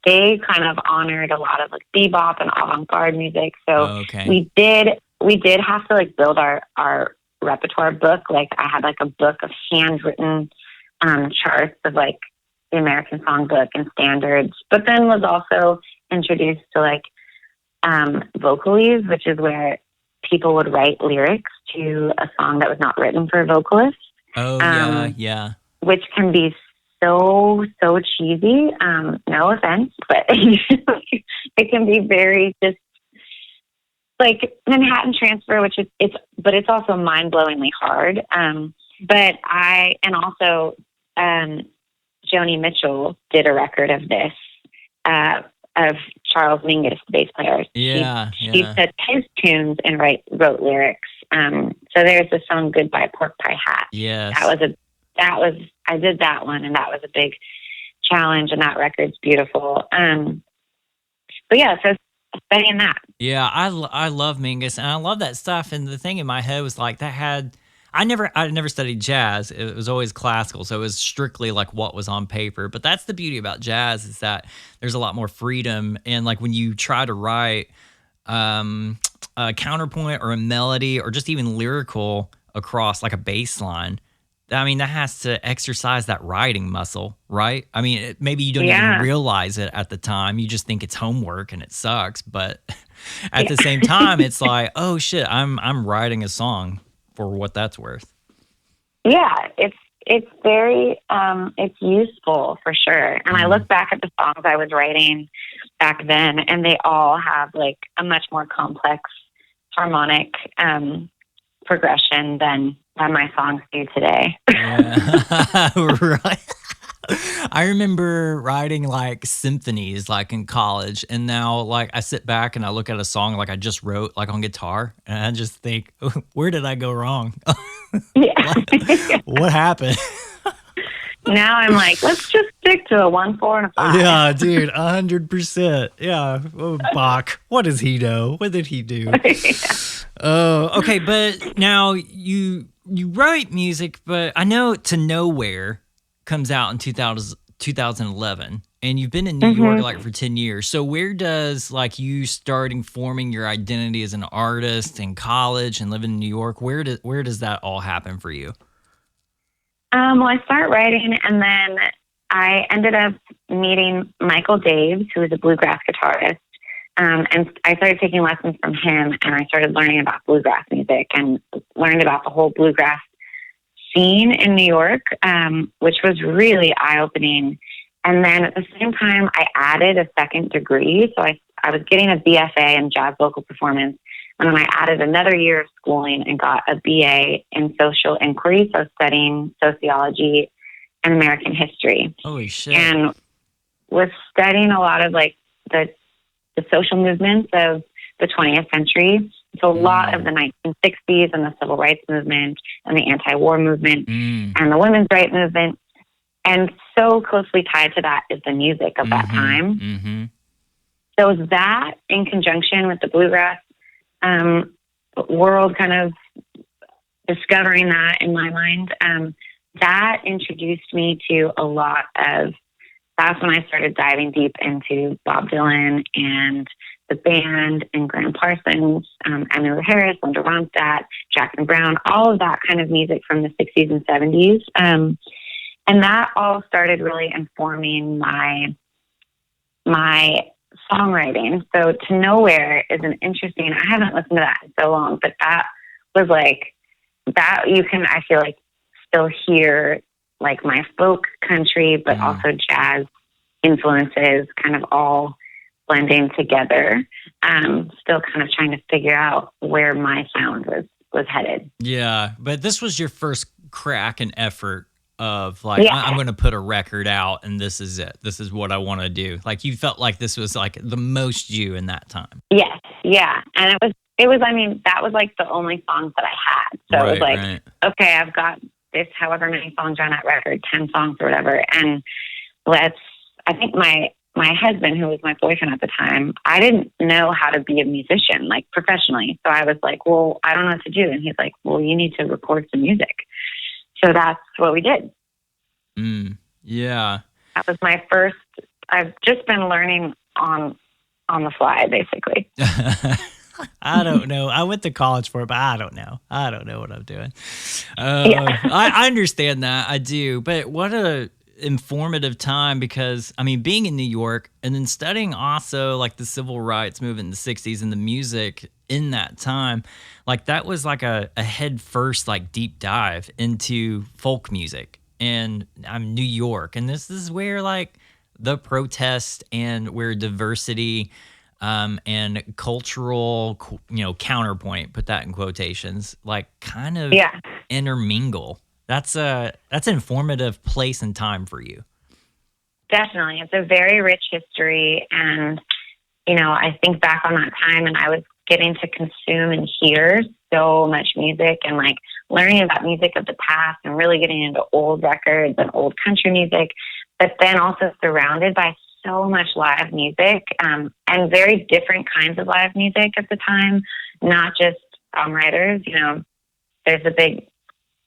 they kind of honored a lot of like bebop and avant-garde music. So Okay. we did have to like build our repertoire book. Like I had like a book of handwritten charts of like the American Songbook and standards, but then was also introduced to like vocalese, which is where people would write lyrics to a song that was not written for a vocalist. Oh yeah. Which can be so cheesy. No offense, but it can be very just like Manhattan Transfer, which is it's also mind-blowingly hard. But also Joni Mitchell did a record of this of Charles Mingus, the bass player. She set his tunes and wrote lyrics. So there's the song "Goodbye Pork Pie Hat." Yes. I did that one, and that was a big challenge, and that record's beautiful. But yeah, so studying that. Yeah, I love Mingus, and I love that stuff. And the thing in my head was like I never studied jazz. It was always classical, so it was strictly like what was on paper. But that's the beauty about jazz is that there's a lot more freedom. And like when you try to write a counterpoint or a melody or just even lyrical across like a bass line, I mean, that has to exercise that writing muscle, right? I mean, maybe you don't even realize it at the time. You just think it's homework and it sucks. But at the same time, it's like, oh shit, I'm writing a song for what that's worth. Yeah, it's very it's useful for sure. And I look back at the songs I was writing back then, and they all have like a much more complex harmonic progression than my songs do today. Yeah. Right. I remember writing like symphonies like in college, and now like I sit back and I look at a song like I just wrote like on guitar, and I just think, where did I go wrong? Yeah. What happened? Now I'm like, let's just stick to a 1, 4, and a 5. Yeah, dude, 100%. Yeah, Bach. What does he know? What did he do? Okay, but now you write music, but I know To Nowhere comes out in 2011, and you've been in New York like for 10 years. So where does like you starting forming your identity as an artist in college and living in New York, where does that all happen for you? Well, I start writing, and then I ended up meeting Michael Daves, who is a bluegrass guitarist. And I started taking lessons from him, and I started learning about bluegrass music and learned about the whole bluegrass scene in New York, which was really eye-opening. And then at the same time, I added a second degree. So I was getting a BFA in jazz vocal performance. And then I added another year of schooling and got a BA in social inquiry. So studying sociology and American history. Holy shit. And was studying a lot of like the social movements of the 20th century. So a lot of the 1960s and the civil rights movement and the anti-war movement and the women's rights movement. And so closely tied to that is the music of that time. So that in conjunction with the bluegrass world, kind of discovering that in my mind, that introduced me to a lot of, that's when I started diving deep into Bob Dylan and the band and Graham Parsons, Emmylou Harris, Linda Ronstadt, Jackson Browne, all of that kind of music from the 60s and 70s. And that all started really informing my songwriting. So To Nowhere is an interesting, I haven't listened to that in so long, but that was like, that you can, I feel like, still hear like my folk country, but also jazz influences kind of all blending together. Still kind of trying to figure out where my sound was headed. Yeah, but this was your first crack and effort of like, Yeah. I'm going to put a record out and this is it. This is what I want to do. Like you felt like this was like the most you in that time. Yes, yeah. And it was, I mean, that was like the only songs that I had. So it was like, okay, I've got this however many songs on that record, 10 songs or whatever. And I think my husband, who was my boyfriend at the time, I didn't know how to be a musician, like professionally. So I was like, well, I don't know what to do. And he's like, well, you need to record some music. So that's what we did. Yeah. That was my first, I've just been learning on the fly, basically. I don't know. I went to college for it, but I don't know. I don't know what I'm doing. I understand that. I do. But what a informative time, because I mean, being in New York and then studying also like the civil rights movement in the 60s and the music in that time, like that was like a head first like deep dive into folk music. And I'm New York, and this is where like the protest and where diversity and cultural, counterpoint, put that in quotations, like kind of intermingle. That's an informative place and time for you. Definitely. It's a very rich history. And, I think back on that time and I was getting to consume and hear so much music and like learning about music of the past and really getting into old records and old country music, but then also surrounded by so much live music and very different kinds of live music at the time, not just songwriters. There's a big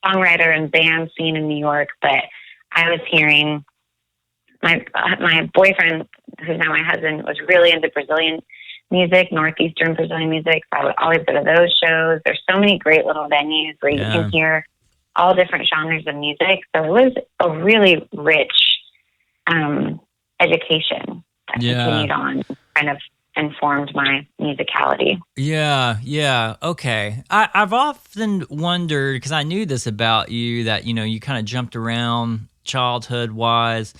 songwriter and band scene in New York, but I was hearing my boyfriend, who's now my husband, was really into Brazilian music, northeastern Brazilian music. So I would always go to those shows. There's so many great little venues where you can hear all different genres of music. So it was a really rich education that continued on, kind of informed my musicality. Yeah. Okay. I've often wondered, because I knew this about you, that, you kind of jumped around childhood wise.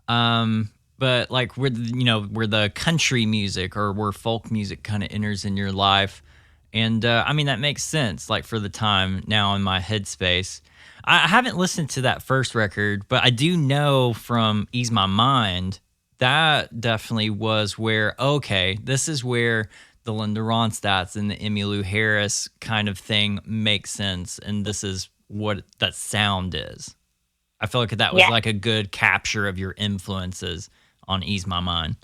But like where the country music or where folk music kind of enters in your life. And I mean, that makes sense, like for the time now in my headspace. I haven't listened to that first record, but I do know from Ease My Mind, that definitely was where, okay, this is where the Linda Ronstadts and the Emmylou Harris kind of thing makes sense. And this is what that sound is. I feel like that was like a good capture of your influences on Ease My Mind.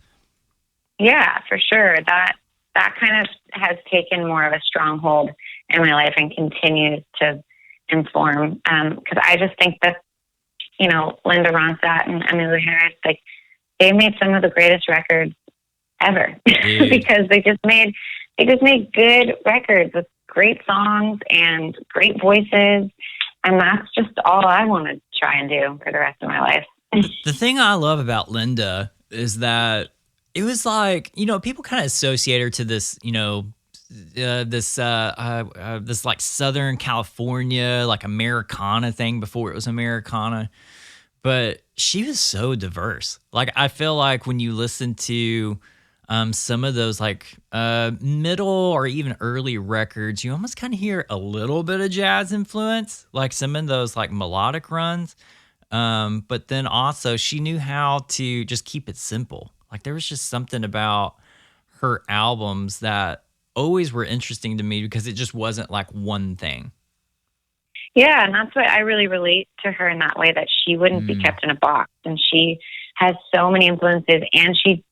Yeah, for sure. That kind of has taken more of a stronghold in my life and continues to inform. Because I just think that, Linda Ronstadt and Emmylou Harris, like, they made some of the greatest records ever because they just made good records with great songs and great voices. And that's just all I want to try and do for the rest of my life. The thing I love about Linda is that it was like, people kind of associate her to this, this like Southern California, like Americana thing before it was Americana. But she was so diverse. Like, I feel like when you listen to some of those like middle or even early records, you almost kind of hear a little bit of jazz influence, like some of those like melodic runs. But then also she knew how to just keep it simple. Like there was just something about her albums that always were interesting to me because it just wasn't like one thing. Yeah, and that's why I really relate to her in that way, that she wouldn't be kept in a box. And she has so many influences, and she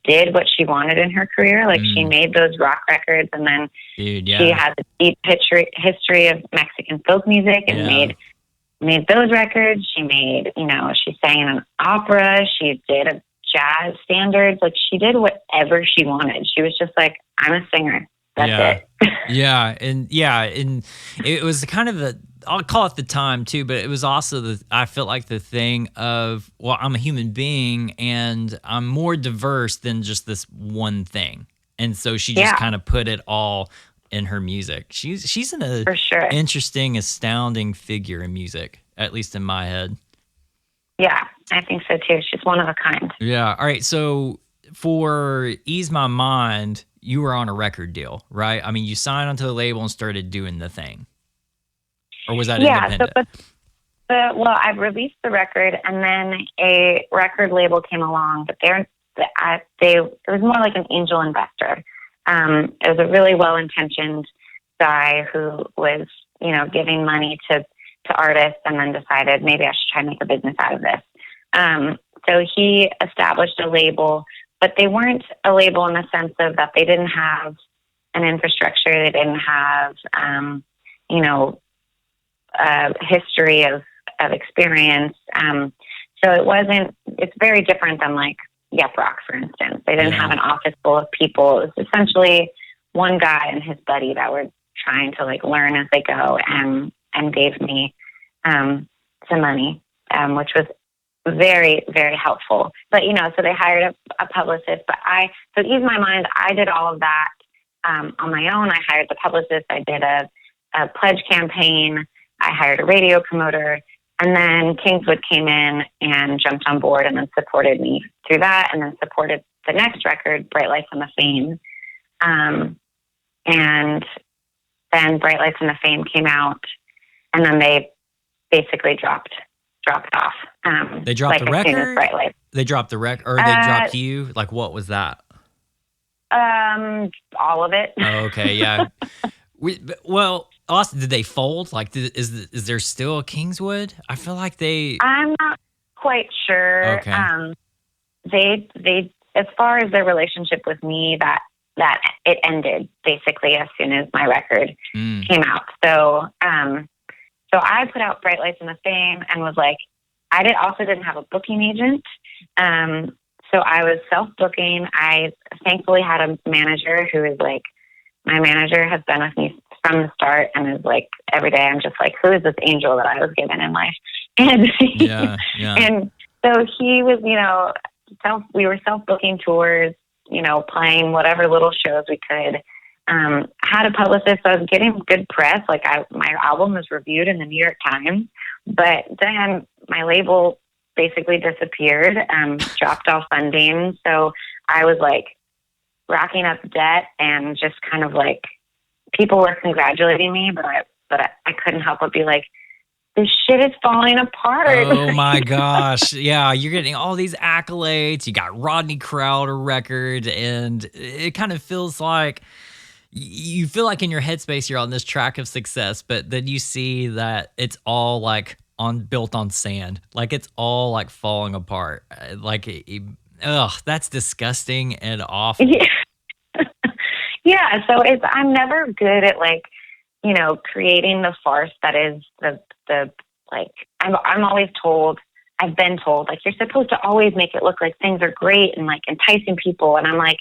did what she wanted in her career. Like she made those rock records, and then she has a deep history of Mexican folk music and made those records. She made, she sang in an opera. She did a jazz standards. Like she did whatever she wanted. She was just like, I'm a singer. That's it. And it was kind of I'll call it the time too, but it was also I felt like the thing of, well, I'm a human being and I'm more diverse than just this one thing. And so she just kind of put it all in her music. She's an interesting, astounding figure in music, at least in my head. Yeah, I think so too. She's one of a kind. Yeah. All right. So for Ease My Mind, you were on a record deal, right? I mean, you signed onto the label and started doing the thing. Or was that independent? Well, I released the record, and then a record label came along, but it was more like an angel investor. It was a really well-intentioned guy who was, giving money to artists, and then decided maybe I should try and make a business out of this. So he established a label, but they weren't a label in the sense of that they didn't have an infrastructure, they didn't have, a history of experience. So it's very different than like Yep Rock, for instance. They didn't have an office full of people. It was essentially one guy and his buddy that were trying to like learn as they go, and gave me some money, which was very, very helpful. But, so they hired a publicist, but to ease my mind, I did all of that on my own. I hired the publicist. I did a pledge campaign. I hired a radio promoter, and then Kingswood came in and jumped on board and then supported me through that, and then supported the next record, Bright Lights and the Fame. And then Bright Lights and the Fame came out, and then they basically dropped off. They dropped the record? As soon as Bright Lights. They dropped the record, or they dropped you? Like, what was that? All of it. Oh, okay, yeah. Well, Austin, did they fold? Like, is there still a Kingswood? I feel like they... I'm not quite sure. Okay. They as far as their relationship with me, that it ended basically as soon as my record came out. So I put out Bright Lights and the Fame, and was like, also didn't have a booking agent. So I was self-booking. I thankfully had a manager who is like, my manager has been with me from the start, and is like, every day I'm just like, who is this angel that I was given in life? And and so he was, we were self-booking tours, playing whatever little shows we could. Had a publicist, so I was getting good press. Like my album was reviewed in the New York Times, but then my label basically disappeared, dropped all funding. So I was like racking up debt, and just kind of like, people were congratulating me, but I couldn't help but be like, this shit is falling apart. Oh my gosh. Yeah, you're getting all these accolades. You got Rodney Crowder record, and it kind of feels like you feel like in your headspace you're on this track of success, but then you see that it's all like built on sand. Like it's all like falling apart. Like, that's disgusting and awful. Yeah. Yeah. So I'm never good at like, creating the farce that is the like, I'm always told, I've been told, like, you're supposed to always make it look like things are great and like enticing people. And I'm like,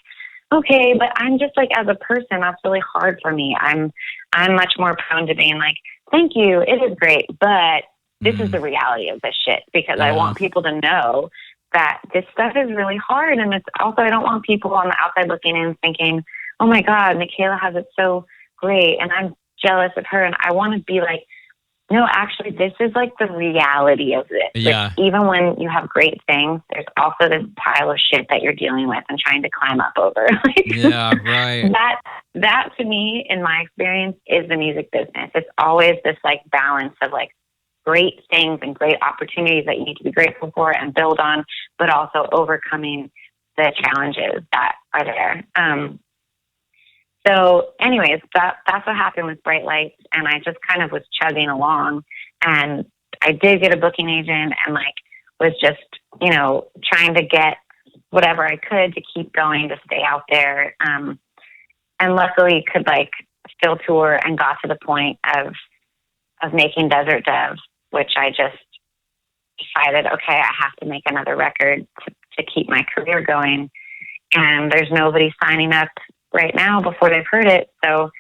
okay, but I'm just like, as a person, that's really hard for me. I'm much more prone to being like, thank you, it is great, but this is the reality of this shit, because I want people to know that this stuff is really hard. And it's also, I don't want people on the outside looking in thinking, oh my God, Michaela has it so great, and I'm jealous of her. And I want to be like, no, actually, this is like the reality of this. Yeah. Like, even when you have great things, there's also this pile of shit that you're dealing with and trying to climb up over. Yeah, right. That to me, in my experience, is the music business. It's always this like balance of like great things and great opportunities that you need to be grateful for and build on, but also overcoming the challenges that are there. So anyways, that's what happened with Bright Lights. And I just kind of was chugging along, and I did get a booking agent, and like was just, trying to get whatever I could to keep going, to stay out there. And luckily could like still tour, and got to the point of making Desert Dove, which I just decided, okay, I have to make another record to keep my career going. And there's nobody signing up right now before they've heard it. So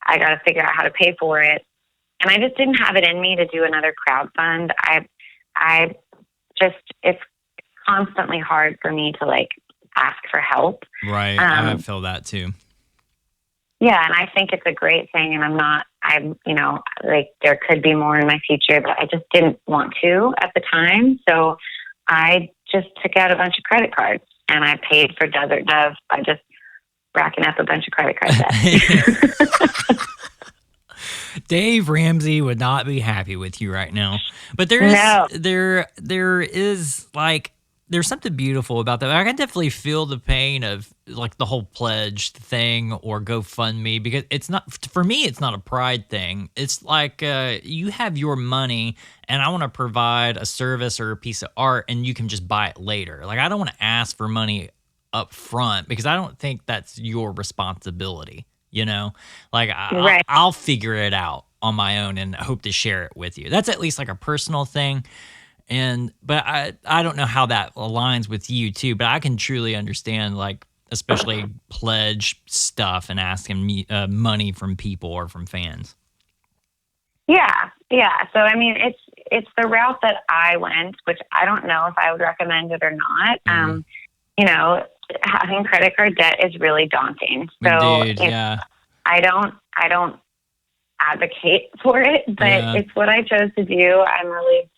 I got to figure out how to pay for it. And I just didn't have it in me to do another crowdfund. It's constantly hard for me to like ask for help. Right. I feel that too. Yeah. And I think it's a great thing. And like there could be more in my future, but I just didn't want to at the time. So I just took out a bunch of credit cards, and I paid for Desert Dove by just racking up a bunch of credit card debt. Dave Ramsey would not be happy with you right now. But there is No. there is like there's something beautiful about that. I can definitely feel the pain of like the whole pledge thing or GoFundMe, because it's not, for me, it's not a pride thing. It's like you have your money and I want to provide a service or a piece of art and you can just buy it later. Like I don't want to ask for money up front because I don't think that's your responsibility. You know, like Right. I'll figure it out on my own and hope to share it with you. That's at least like a personal thing. But I don't know how that aligns with you too, but I can truly understand, like, especially pledge stuff and asking me money from people or from fans. Yeah. Yeah. So, I mean, it's the route that I went, which I don't know if I would recommend it or not. You know, having credit card debt is really daunting. So Dude, yeah. I don't advocate for it, but Yeah. it's what I chose to do. I'm really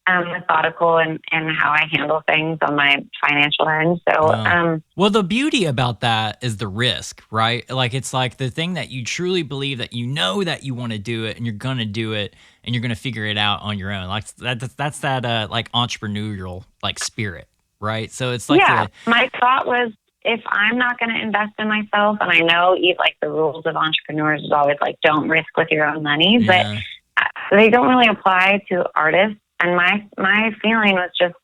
methodical in how I handle things on my financial end. So, Well, the beauty about that is the risk, right? Like it's like the thing that you truly believe that you know that you want to do it and you're going to do it and you're going to figure it out on your own. Like that's that like entrepreneurial like spirit, right? So it's like yeah, my thought was, if I'm not going to invest in myself, and I know like the rules of entrepreneurs is always like, don't risk with your own money, Yeah. but they don't really apply to artists. And my feeling was just,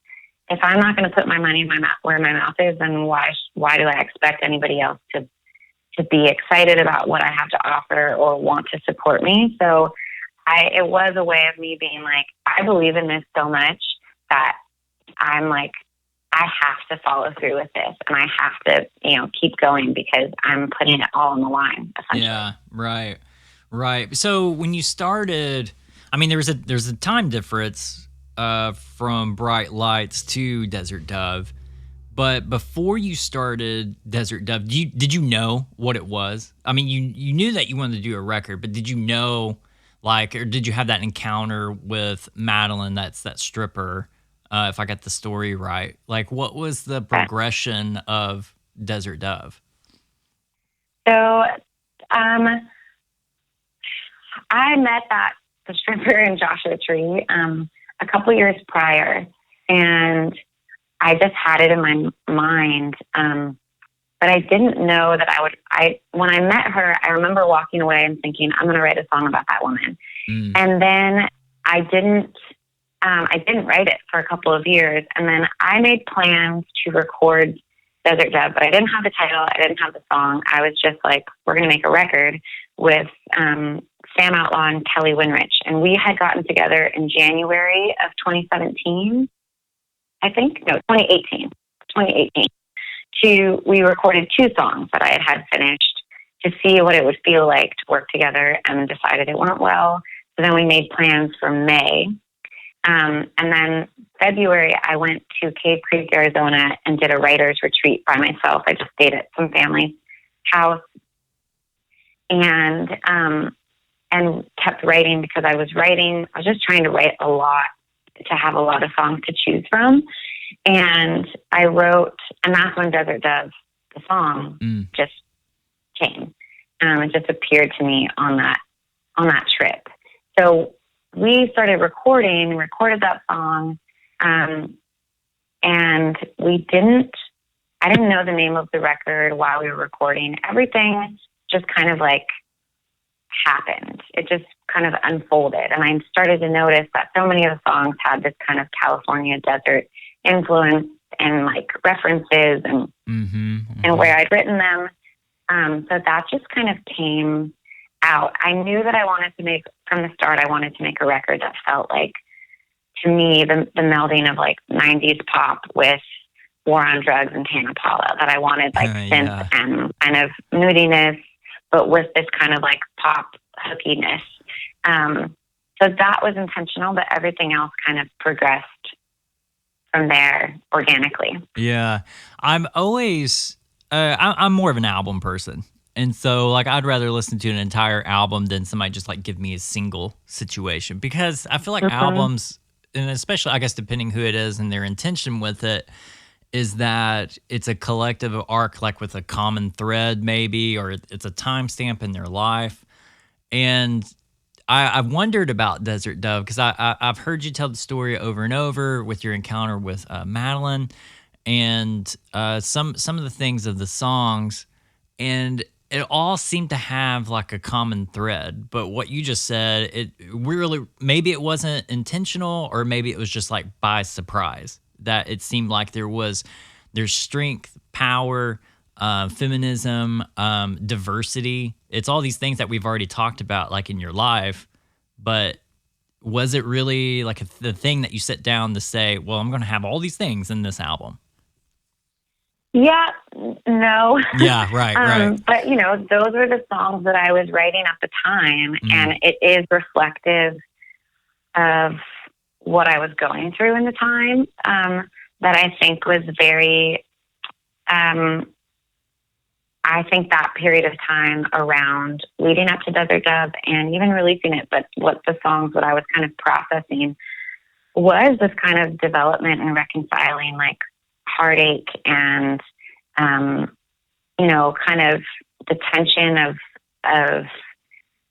if I'm not going to put my money in where my mouth is, then why do I expect anybody else to be excited about what I have to offer or want to support me? So it was a way of me being like, I believe in this so much that I'm like, I have to follow through with this, and I have to, keep going because I'm putting it all on the line, essentially. Yeah, right. So when you started, I mean, there's a time difference from Bright Lights to Desert Dove, but before you started Desert Dove, did you know what it was? I mean, you knew that you wanted to do a record, but did you know, like, or did you have that encounter with Madeline, that's that stripper? If I got the story right, like, what was the progression of Desert Dove? So, I met the stripper in Joshua Tree a couple years prior, and I just had it in my mind. But I didn't know that when I met her, I remember walking away and thinking, I'm going to write a song about that woman. And then I didn't write it for a couple of years. And then I made plans to record Desert Dove, but I didn't have the title. I didn't have the song. I was just like, we're going to make a record with Sam Outlaw and Kelly Winrich. And we had gotten together in January of 2017. I think, no, 2018. We recorded 2 songs that I had finished to see what it would feel like to work together, and decided it went well. So then we made plans for May. And then February, I went to Cave Creek, Arizona, and did a writer's retreat by myself. I just stayed at some family's house and kept writing because I was just trying to write a lot, to have a lot of songs to choose from. And I wrote, and that's when Desert Dove, the song, just came. It just appeared to me on that trip. So we started recorded that song, and I didn't know the name of the record while we were recording. Everything just kind of like happened. It just kind of unfolded. And I started to notice that so many of the songs had this kind of California desert influence and like references and where I'd written them. So that just kind of came out. I knew that from the start, I wanted to make a record that felt like, to me, the melding of like 90s pop with War on Drugs and Tana Paula, that I wanted like synth and kind of moodiness, but with this kind of like pop hookiness. So that was intentional, but everything else kind of progressed from there organically. Yeah. I'm always, I'm more of an album person. And so, like, I'd rather listen to an entire album than somebody just, like, give me a single situation. Because I feel like albums, and especially, I guess, depending who it is and their intention with it, is that it's a collective arc, like, with a common thread, maybe, or it's a timestamp in their life. And I've wondered about Desert Dove because I've heard you tell the story over and over with your encounter with Madeline, and some of the things of the songs, and it all seemed to have like a common thread. But what you just said, it really, maybe it wasn't intentional, or maybe it was just like by surprise that it seemed like there's strength, power, feminism, diversity. It's all these things that we've already talked about, like in your life. But was it really like the thing that you sit down to say, well, I'm going to have all these things in this album? Yeah, no. Yeah, right. But, those were the songs that I was writing at the time, and it is reflective of what I was going through in the time, that I think was very, I think that period of time around leading up to Desert Dove and even releasing it, but what the songs that I was kind of processing was this kind of development and reconciling, like, heartache and, kind of the tension of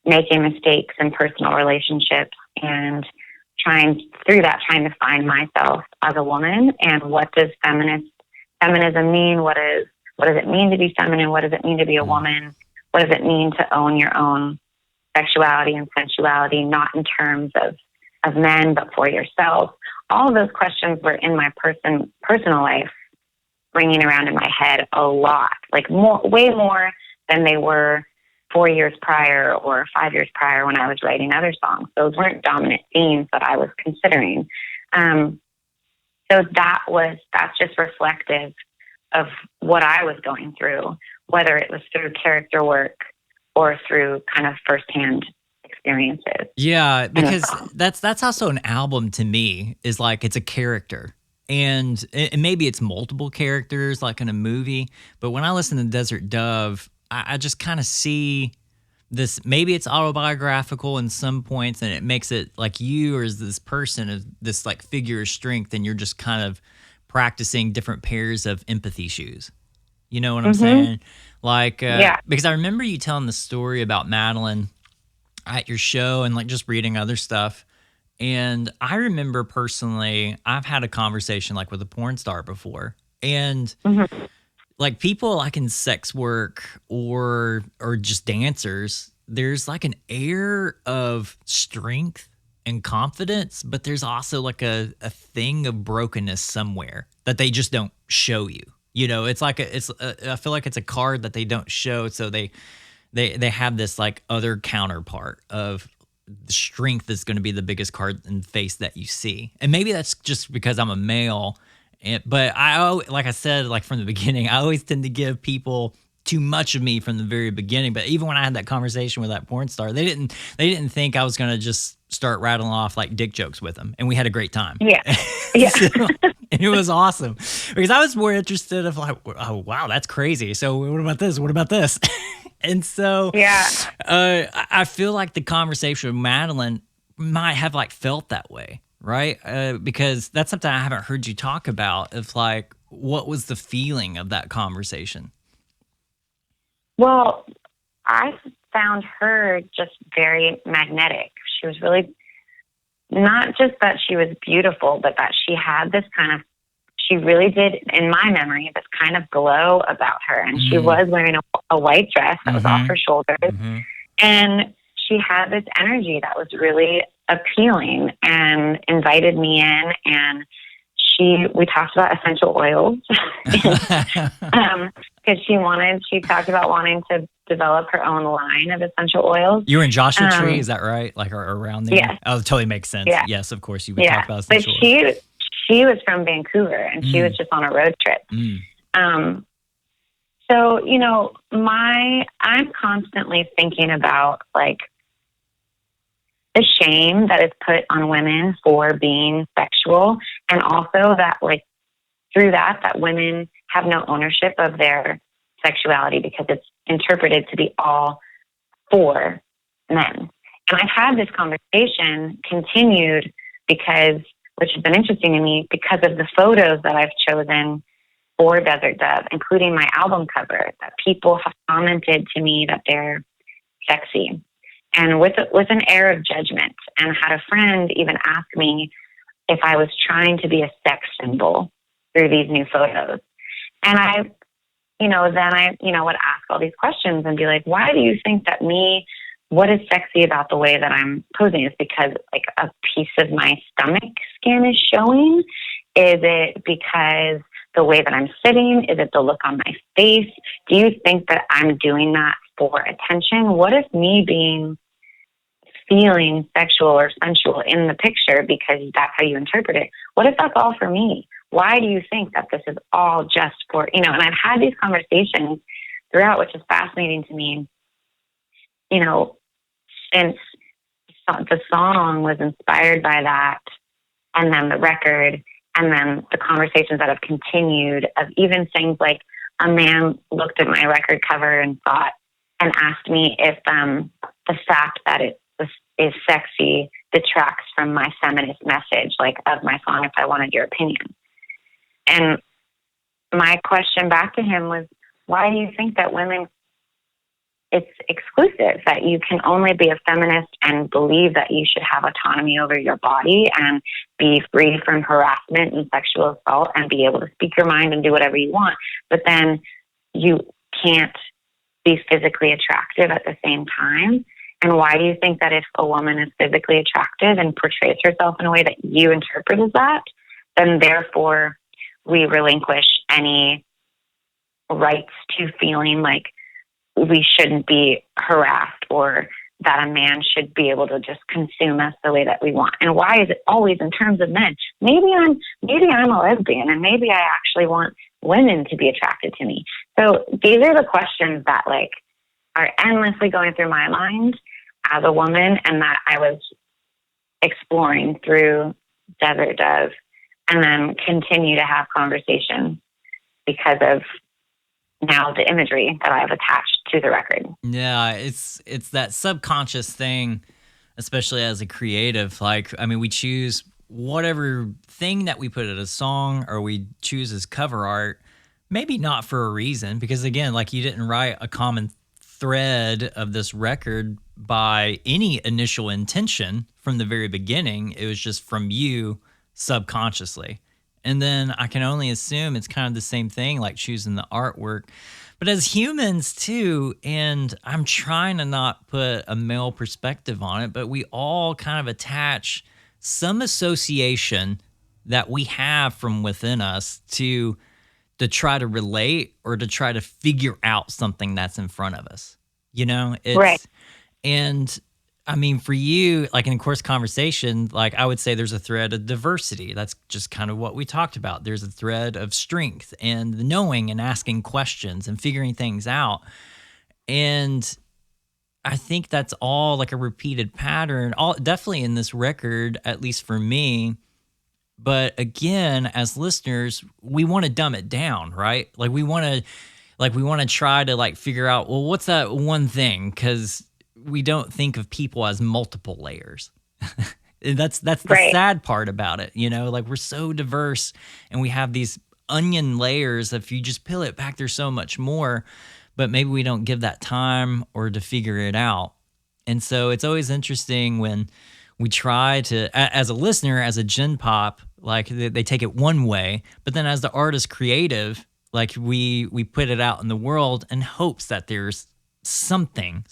making mistakes in personal relationships and trying to find myself as a woman, and what does feminism mean? What does it mean to be feminine? What does it mean to be a woman? What does it mean to own your own sexuality and sensuality, not in terms of men, but for yourself? All of those questions were in my personal life, ringing around in my head a lot, like way more than they were 4 years prior or 5 years prior when I was writing other songs. Those weren't dominant themes that I was considering. So that's just reflective of what I was going through, whether it was through character work or through kind of firsthand experiences. Yeah, because that's also an album to me, is like it's a character. And maybe it's multiple characters like in a movie, but when I listen to Desert Dove, I just kind of see this, maybe it's autobiographical in some points, and it makes it like you as this person is this like figure of strength, and you're just kind of practicing different pairs of empathy shoes. You know what I'm saying? Like, because I remember you telling the story about Madeline at your show and like just reading other stuff. And I remember personally, I've had a conversation like with a porn star before, and like people like in sex work or just dancers, there's like an air of strength and confidence, but there's also like a thing of brokenness somewhere that they just don't show you. You know, it's like I feel like it's a card that they don't show, so they have this like other counterpart of the strength is going to be the biggest card in the face that you see. And maybe that's just because I'm a male, but like I said, like from the beginning, I always tend to give people too much of me from the very beginning. But even when I had that conversation with that porn star, they didn't think I was going to just start rattling off like dick jokes with them, and we had a great time. Yeah. So, it was awesome because I was more interested of like, oh wow, that's crazy. So what about this? What about this? And so, I feel like the conversation with Madeline might have like felt that way, right? Because that's something I haven't heard you talk about. Of like, what was the feeling of that conversation? Well, I found her just very magnetic. She was really, not just that she was beautiful, but that she had this kind of, she really did, in my memory, this kind of glow about her. And she was wearing a white dress that was off her shoulders. And she had this energy that was really appealing and invited me in. And we talked about essential oils because she talked about wanting to develop her own line of essential oils. You were in Joshua Tree, is that right? Like around there? Yeah. Oh, it totally makes sense. Yeah. Yes, of course you would talk about but essential oils. She was from Vancouver, and she was just on a road trip. So, I'm constantly thinking about like the shame that is put on women for being sexual, and also that like through that women have no ownership of their sexuality because it's interpreted to be all for men. And I've had this conversation continued which has been interesting to me, because of the photos that I've chosen for Desert Dove, including my album cover, that people have commented to me that they're sexy. and with an air of judgment, and had a friend even ask me if I was trying to be a sex symbol through these new photos. And I, then I, would ask all these questions and be like, why do you think that what is sexy about the way that I'm posing? Is because like a piece of my stomach skin is showing? Is it because the way that I'm sitting? Is it the look on my face? Do you think that I'm doing that for attention? What if me feeling sexual or sensual in the picture because that's how you interpret it? What if that's all for me? Why do you think that this is all just for, and I've had these conversations throughout, which is fascinating to me, since the song was inspired by that, and then the record, and then the conversations that have continued of even things like a man looked at my record cover and asked me if the fact that it is sexy detracts from my feminist message, like of my song, If I Wanted Your Opinion. And my question back to him was, why do you think that women, it's exclusive, that you can only be a feminist and believe that you should have autonomy over your body and be free from harassment and sexual assault and be able to speak your mind and do whatever you want, but then you can't be physically attractive at the same time? And why do you think that if a woman is physically attractive and portrays herself in a way that you interpret as that, then therefore we relinquish any rights to feeling like we shouldn't be harassed, or that a man should be able to just consume us the way that we want? And why is it always in terms of men? Maybe I'm a lesbian, and maybe I actually want women to be attracted to me. So these are the questions that like are endlessly going through my mind as a woman, and that I was exploring through Desert Dove, and then continue to have conversation because of now the imagery that I've attached to the record. Yeah, it's that subconscious thing, especially as a creative. Like, I mean, we choose whatever thing that we put in a song, or we choose as cover art, maybe not for a reason, because again, like, you didn't write a common thread of this record by any initial intention from the very beginning. It was just from you subconsciously. And then I can only assume it's kind of the same thing, like choosing the artwork. But as humans too, and I'm trying to not put a male perspective on it, but we all kind of attach some association that we have from within us to try to relate or to try to figure out something that's in front of us. It's right. And I mean, for you, like in course conversation, like I would say there's a thread of diversity. That's just kind of what we talked about. There's a thread of strength and knowing and asking questions and figuring things out. And I think that's all like a repeated pattern, definitely in this record, at least for me. But again, as listeners, we want to dumb it down, right? Like we want to try to like figure out, well, what's that one thing? Because we don't think of people as multiple layers. That's the right. sad part about it. Like we're so diverse and we have these onion layers. If you just peel it back, there's so much more, but maybe we don't give that time or to figure it out. And so it's always interesting when we try to, as a listener, as a gen pop, like they take it one way, but then as the artist creative, like we put it out in the world in hopes that there's something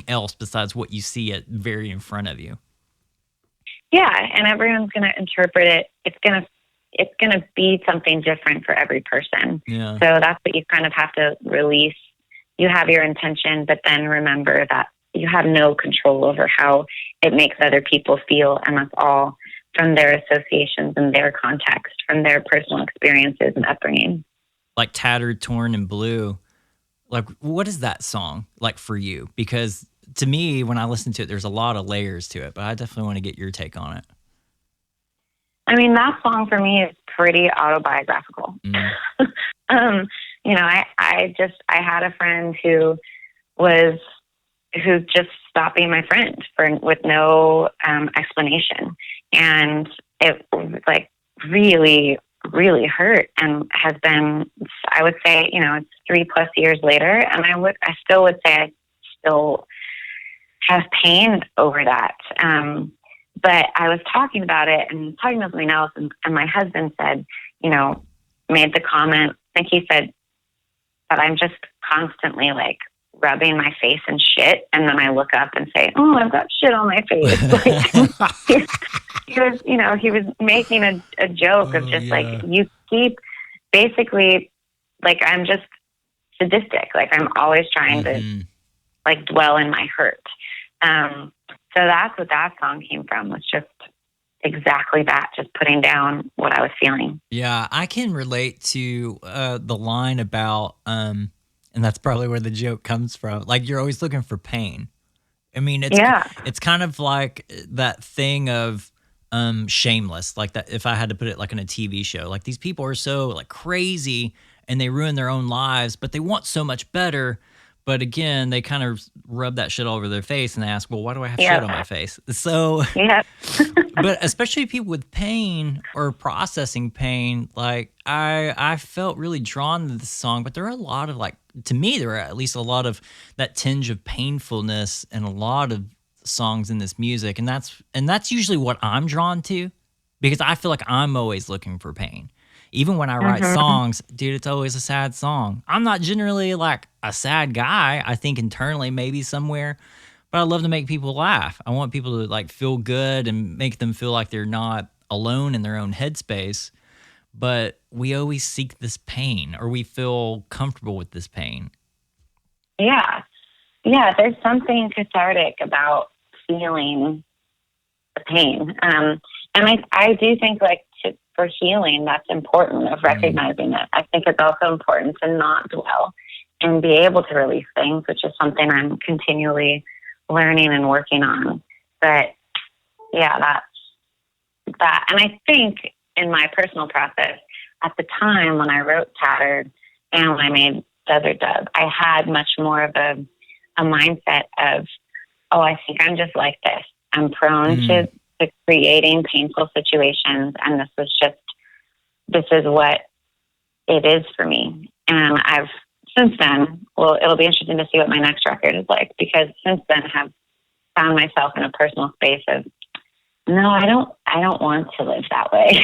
else besides what you see it very in front of you. Yeah, and everyone's going to interpret it. It's going to be something different for every person. Yeah. So that's what you kind of have to release. You have your intention, but then remember that you have no control over how it makes other people feel, and that's all from their associations and their context, from their personal experiences and upbringing. Like Tattered, Torn, and Blue. Like, what is that song like for you? Because to me, when I listen to it, there's a lot of layers to it, but I definitely want to get your take on it. I mean, that song for me is pretty autobiographical. I had a friend who just stopped being my friend with no explanation. And it was like really, really hurt, and has been, I would say, it's 3+ years later. And I still would say I still have pain over that. But I was talking about it and talking about something else, and my husband said, made the comment, I think he said that I'm just constantly like rubbing my face in shit, and then I look up and say, "Oh, I've got shit on my face." Like, he was making a joke of just like, you keep basically like, I'm just sadistic. Like, I'm always trying to like dwell in my hurt. So that's what that song came from, was just exactly that, just putting down what I was feeling. Yeah, I can relate to the line about, and that's probably where the joke comes from. Like, you're always looking for pain. I mean, it's kind of like that thing of Shameless, like that. If I had to put it like in a TV show, like these people are so like crazy and they ruin their own lives, but they want so much better. But again, they kind of rub that shit all over their face and they ask, well, why do I have shit on my face? So, but especially people with pain or processing pain, like I felt really drawn to this song, but there are a lot of like, to me, there are at least a lot of that tinge of painfulness in a lot of songs in this music. And that's usually what I'm drawn to, because I feel like I'm always looking for pain. Even when I write songs, dude, it's always a sad song. I'm not generally like a sad guy. I think internally maybe somewhere, but I love to make people laugh. I want people to like feel good and make them feel like they're not alone in their own headspace. But we always seek this pain, or we feel comfortable with this pain. Yeah. Yeah, there's something cathartic about feeling the pain. And I do think like for healing, that's important, of recognizing it. I think it's also important to not dwell and be able to release things, which is something I'm continually learning and working on. But yeah, that's that. And I think in my personal process, at the time when I wrote Tattered and when I made Desert Dove, I had much more of a mindset of, oh, I think I'm just like this. I'm prone to creating painful situations, and this is what it is for me. And I've since then, it'll be interesting to see what my next record is like, because since then have found myself in a personal space of, no, I don't want to live that way.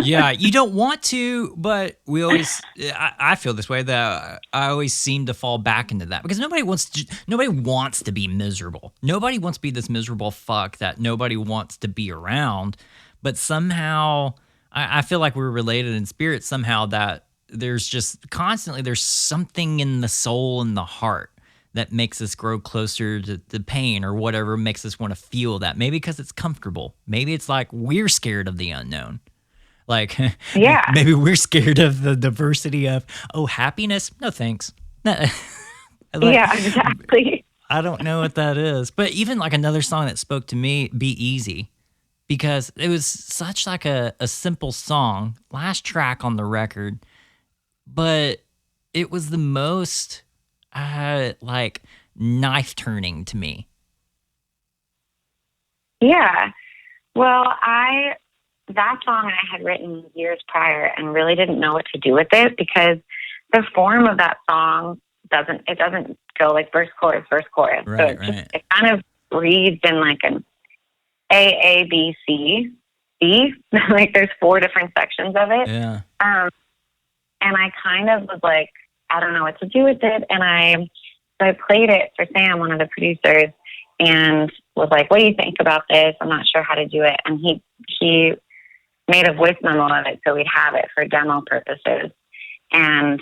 Yeah, you don't want to, but we always, I feel this way, that I always seem to fall back into that, because nobody wants to be miserable. Nobody wants to be this miserable fuck that nobody wants to be around. But somehow, I feel like we're related in spirit somehow, that there's just constantly, there's something in the soul and the heart that makes us grow closer to the pain, or whatever makes us want to feel that. Maybe because it's comfortable. Maybe it's like we're scared of the unknown. Like, yeah, maybe we're scared of the diversity of, happiness? No, thanks. Like, yeah, exactly. I don't know what that is. But even like another song that spoke to me, Be Easy, because it was such like a simple song, last track on the record, but it was the most like knife turning to me. Yeah. Well, that song I had written years prior and really didn't know what to do with it, because the form of that song doesn't go like verse, chorus, verse, chorus. Right, so it kind of reads in like an A, B, C, D. Like there's 4 different sections of it. Yeah. And I kind of was like, I don't know what to do with it. And I played it for Sam, one of the producers, and was like, what do you think about this? I'm not sure how to do it. And he made a voice memo of it so we'd have it for demo purposes. And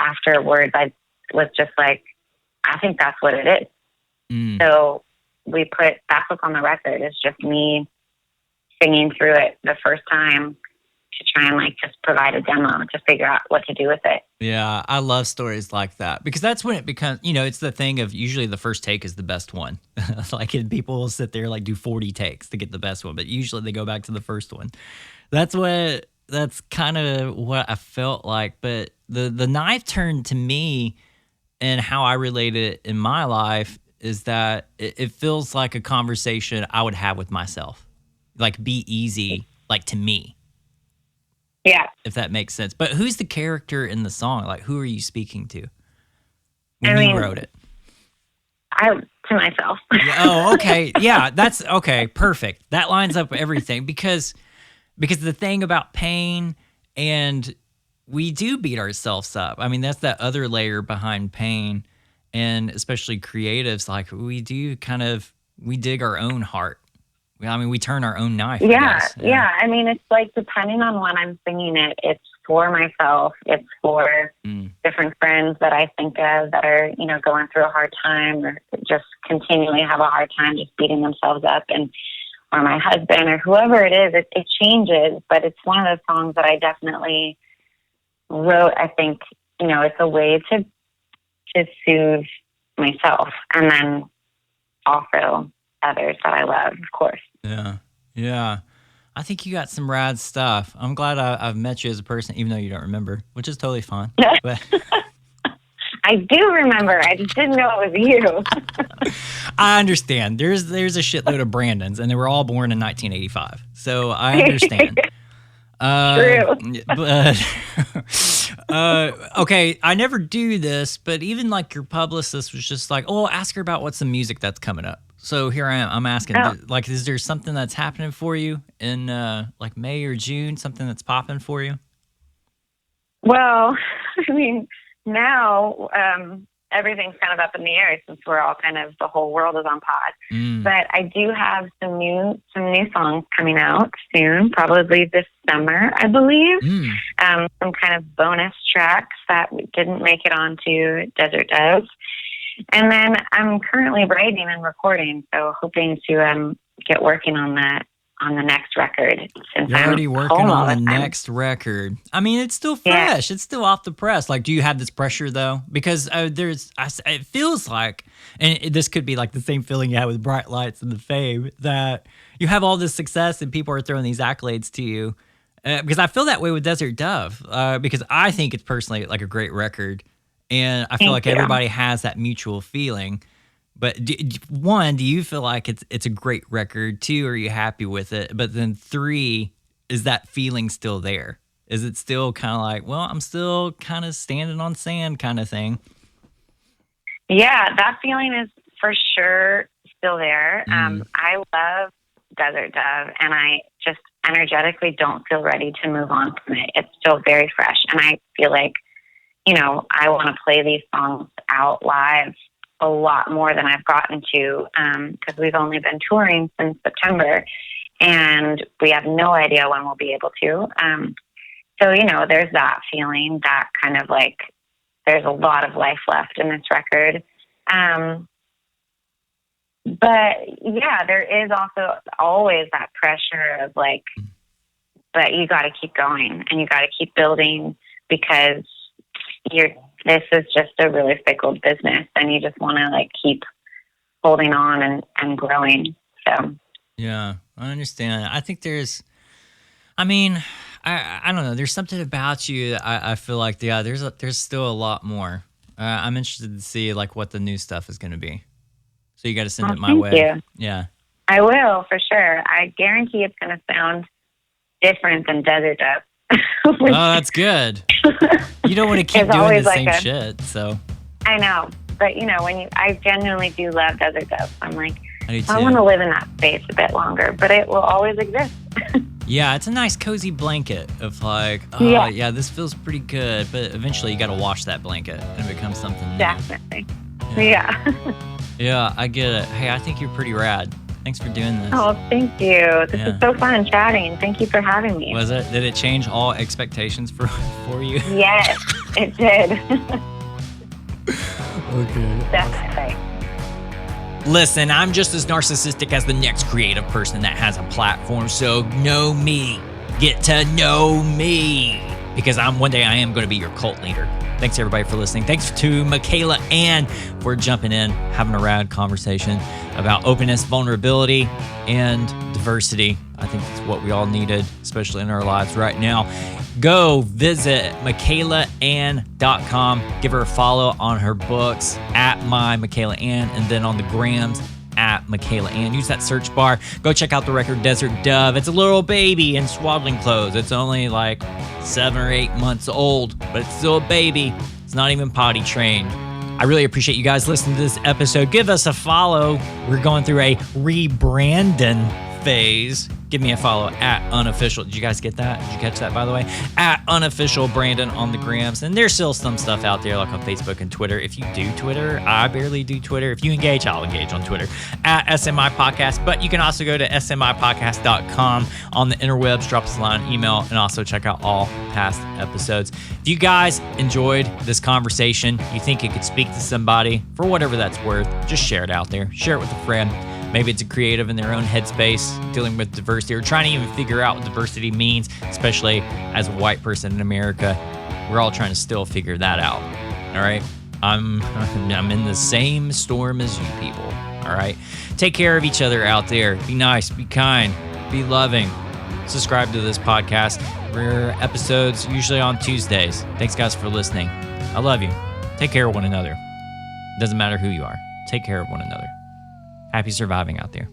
afterwards, I was just like, I think that's what it is. So that's what's on the record. It's just me singing through it the first time to try and like just provide a demo to figure out what to do with it. Yeah, I love stories like that, because that's when it becomes, it's the thing of usually the first take is the best one. Like people will sit there like do 40 takes to get the best one, but usually they go back to the first one. That's kind of what I felt like. But the knife turn to me and how I relate it in my life is that it feels like a conversation I would have with myself. Like, be easy, like to me. Yeah. If that makes sense. But who's the character in the song? Like, who are you speaking to when you wrote it? to myself. Yeah, oh, okay. Yeah, that's okay. Perfect. That lines up everything because the thing about pain, and we do beat ourselves up. I mean, that's that other layer behind pain, and especially creatives, like we do we dig our own heart. I mean, we turn our own knife. Yeah. I mean, it's like depending on when I'm singing it, it's for myself. It's for different friends that I think of that are, going through a hard time or just continually have a hard time just beating themselves up, or my husband or whoever it is. It changes, but it's one of those songs that I definitely wrote. I think, it's a way to soothe myself and then also others that I love, of course. Yeah. I think you got some rad stuff. I'm glad I've met you as a person, even though you don't remember, which is totally fine. But I do remember. I just didn't know it was you. I understand. There's a shitload of Brandons, and they were all born in 1985. So I understand. True. Okay, I never do this, but even like your publicist was just like, oh, ask her about what's the music that's coming up. So here I am. I'm asking, like, is there something that's happening for you in like May or June? Something that's popping for you? Well, I mean, now everything's kind of up in the air since we're all the whole world is on pause. But I do have some new songs coming out soon, probably this summer, I believe. Some kind of bonus tracks that didn't make it onto Desert Dove. And then I'm currently writing and recording, so hoping to get working on the next record. Since You're already I'm working home all on the the time. next record. I mean, it's still fresh. It's still off the press. Like, do you have this pressure though? Because it feels like, and this could be like the same feeling you had with Bright Lights and the Fame, that you have all this success and people are throwing these accolades to you. Because I feel that way with Desert Dove. Because I think it's personally like a great record. And I feel like everybody has that mutual feeling. But one, do you feel like it's a great record? Two, are you happy with it? But then three, is that feeling still there? Is it still kind of like, well, I'm still kind of standing on sand kind of thing? Yeah, that feeling is for sure still there. I love Desert Dove, and I just energetically don't feel ready to move on from it. It's still very fresh, and I feel like, I want to play these songs out live a lot more than I've gotten to, because we've only been touring since September, and we have no idea when we'll be able to. So, there's that feeling that kind of like there's a lot of life left in this record. But yeah, there is also always that pressure of like, but you got to keep going and you got to keep building, because this is just a really fickle business, and you just want to like keep holding on and growing. So yeah, I understand. I think I don't know. There's something about you. I feel like there's still a lot more. I'm interested to see like what the new stuff is going to be. So you got to send it my way. Thank you. Yeah, I will for sure. I guarantee it's going to sound different than Desert Dove. Oh, that's good. You don't want to keep doing the same shit. So I know, but I genuinely do love Desert Dove. I'm like, I want to live in that space a bit longer, but it will always exist. Yeah, it's a nice cozy blanket of like, yeah, this feels pretty good, but eventually you got to wash that blanket and it becomes something new. Definitely. Yeah. Yeah, I get it. Hey, I think you're pretty rad. Thanks for doing this. Oh, thank you. This is so fun chatting. Thank you for having me. Was it? Did it change all expectations for you? Yes, it did. Okay. Definitely. Listen, I'm just as narcissistic as the next creative person that has a platform, so know me. Get to know me. Because one day I am going to be your cult leader. Thanks everybody for listening. Thanks to Michaela Anne for jumping in, having a rad conversation about openness, vulnerability, and diversity. I think that's what we all needed, especially in our lives right now. Go visit michaelaanne.com. Give her a follow on her books at my Michaela Anne, and then on the grams at Michaela Anne. Use that search bar. Go check out the record Desert Dove. It's a little baby in swaddling clothes. It's only like 7 or 8 months old, but it's still a baby. It's not even potty trained. I really appreciate you guys listening to this episode. Give us a follow. We're going through a rebranding phase. Give me a follow at unofficial. Did you guys get that? Did you catch that, by the way? At unofficial Brandon on the grams. And there's still some stuff out there like on Facebook and Twitter. If you do Twitter, I barely do Twitter. If you engage, I'll engage on Twitter at SMI Podcast. But you can also go to smipodcast.com on the interwebs, drop us a line, email, and also check out all past episodes. If you guys enjoyed this conversation, you think it could speak to somebody, for whatever that's worth, just share it out there. Share it with a friend. Maybe it's a creative in their own headspace dealing with diversity or trying to even figure out what diversity means, especially as a white person in America. We're all trying to still figure that out. All right. I'm in the same storm as you people. All right. Take care of each other out there. Be nice, be kind, be loving. Subscribe to this podcast. We're episodes usually on Tuesdays. Thanks guys for listening. I love you. Take care of one another. Doesn't matter who you are. Take care of one another. Happy surviving out there.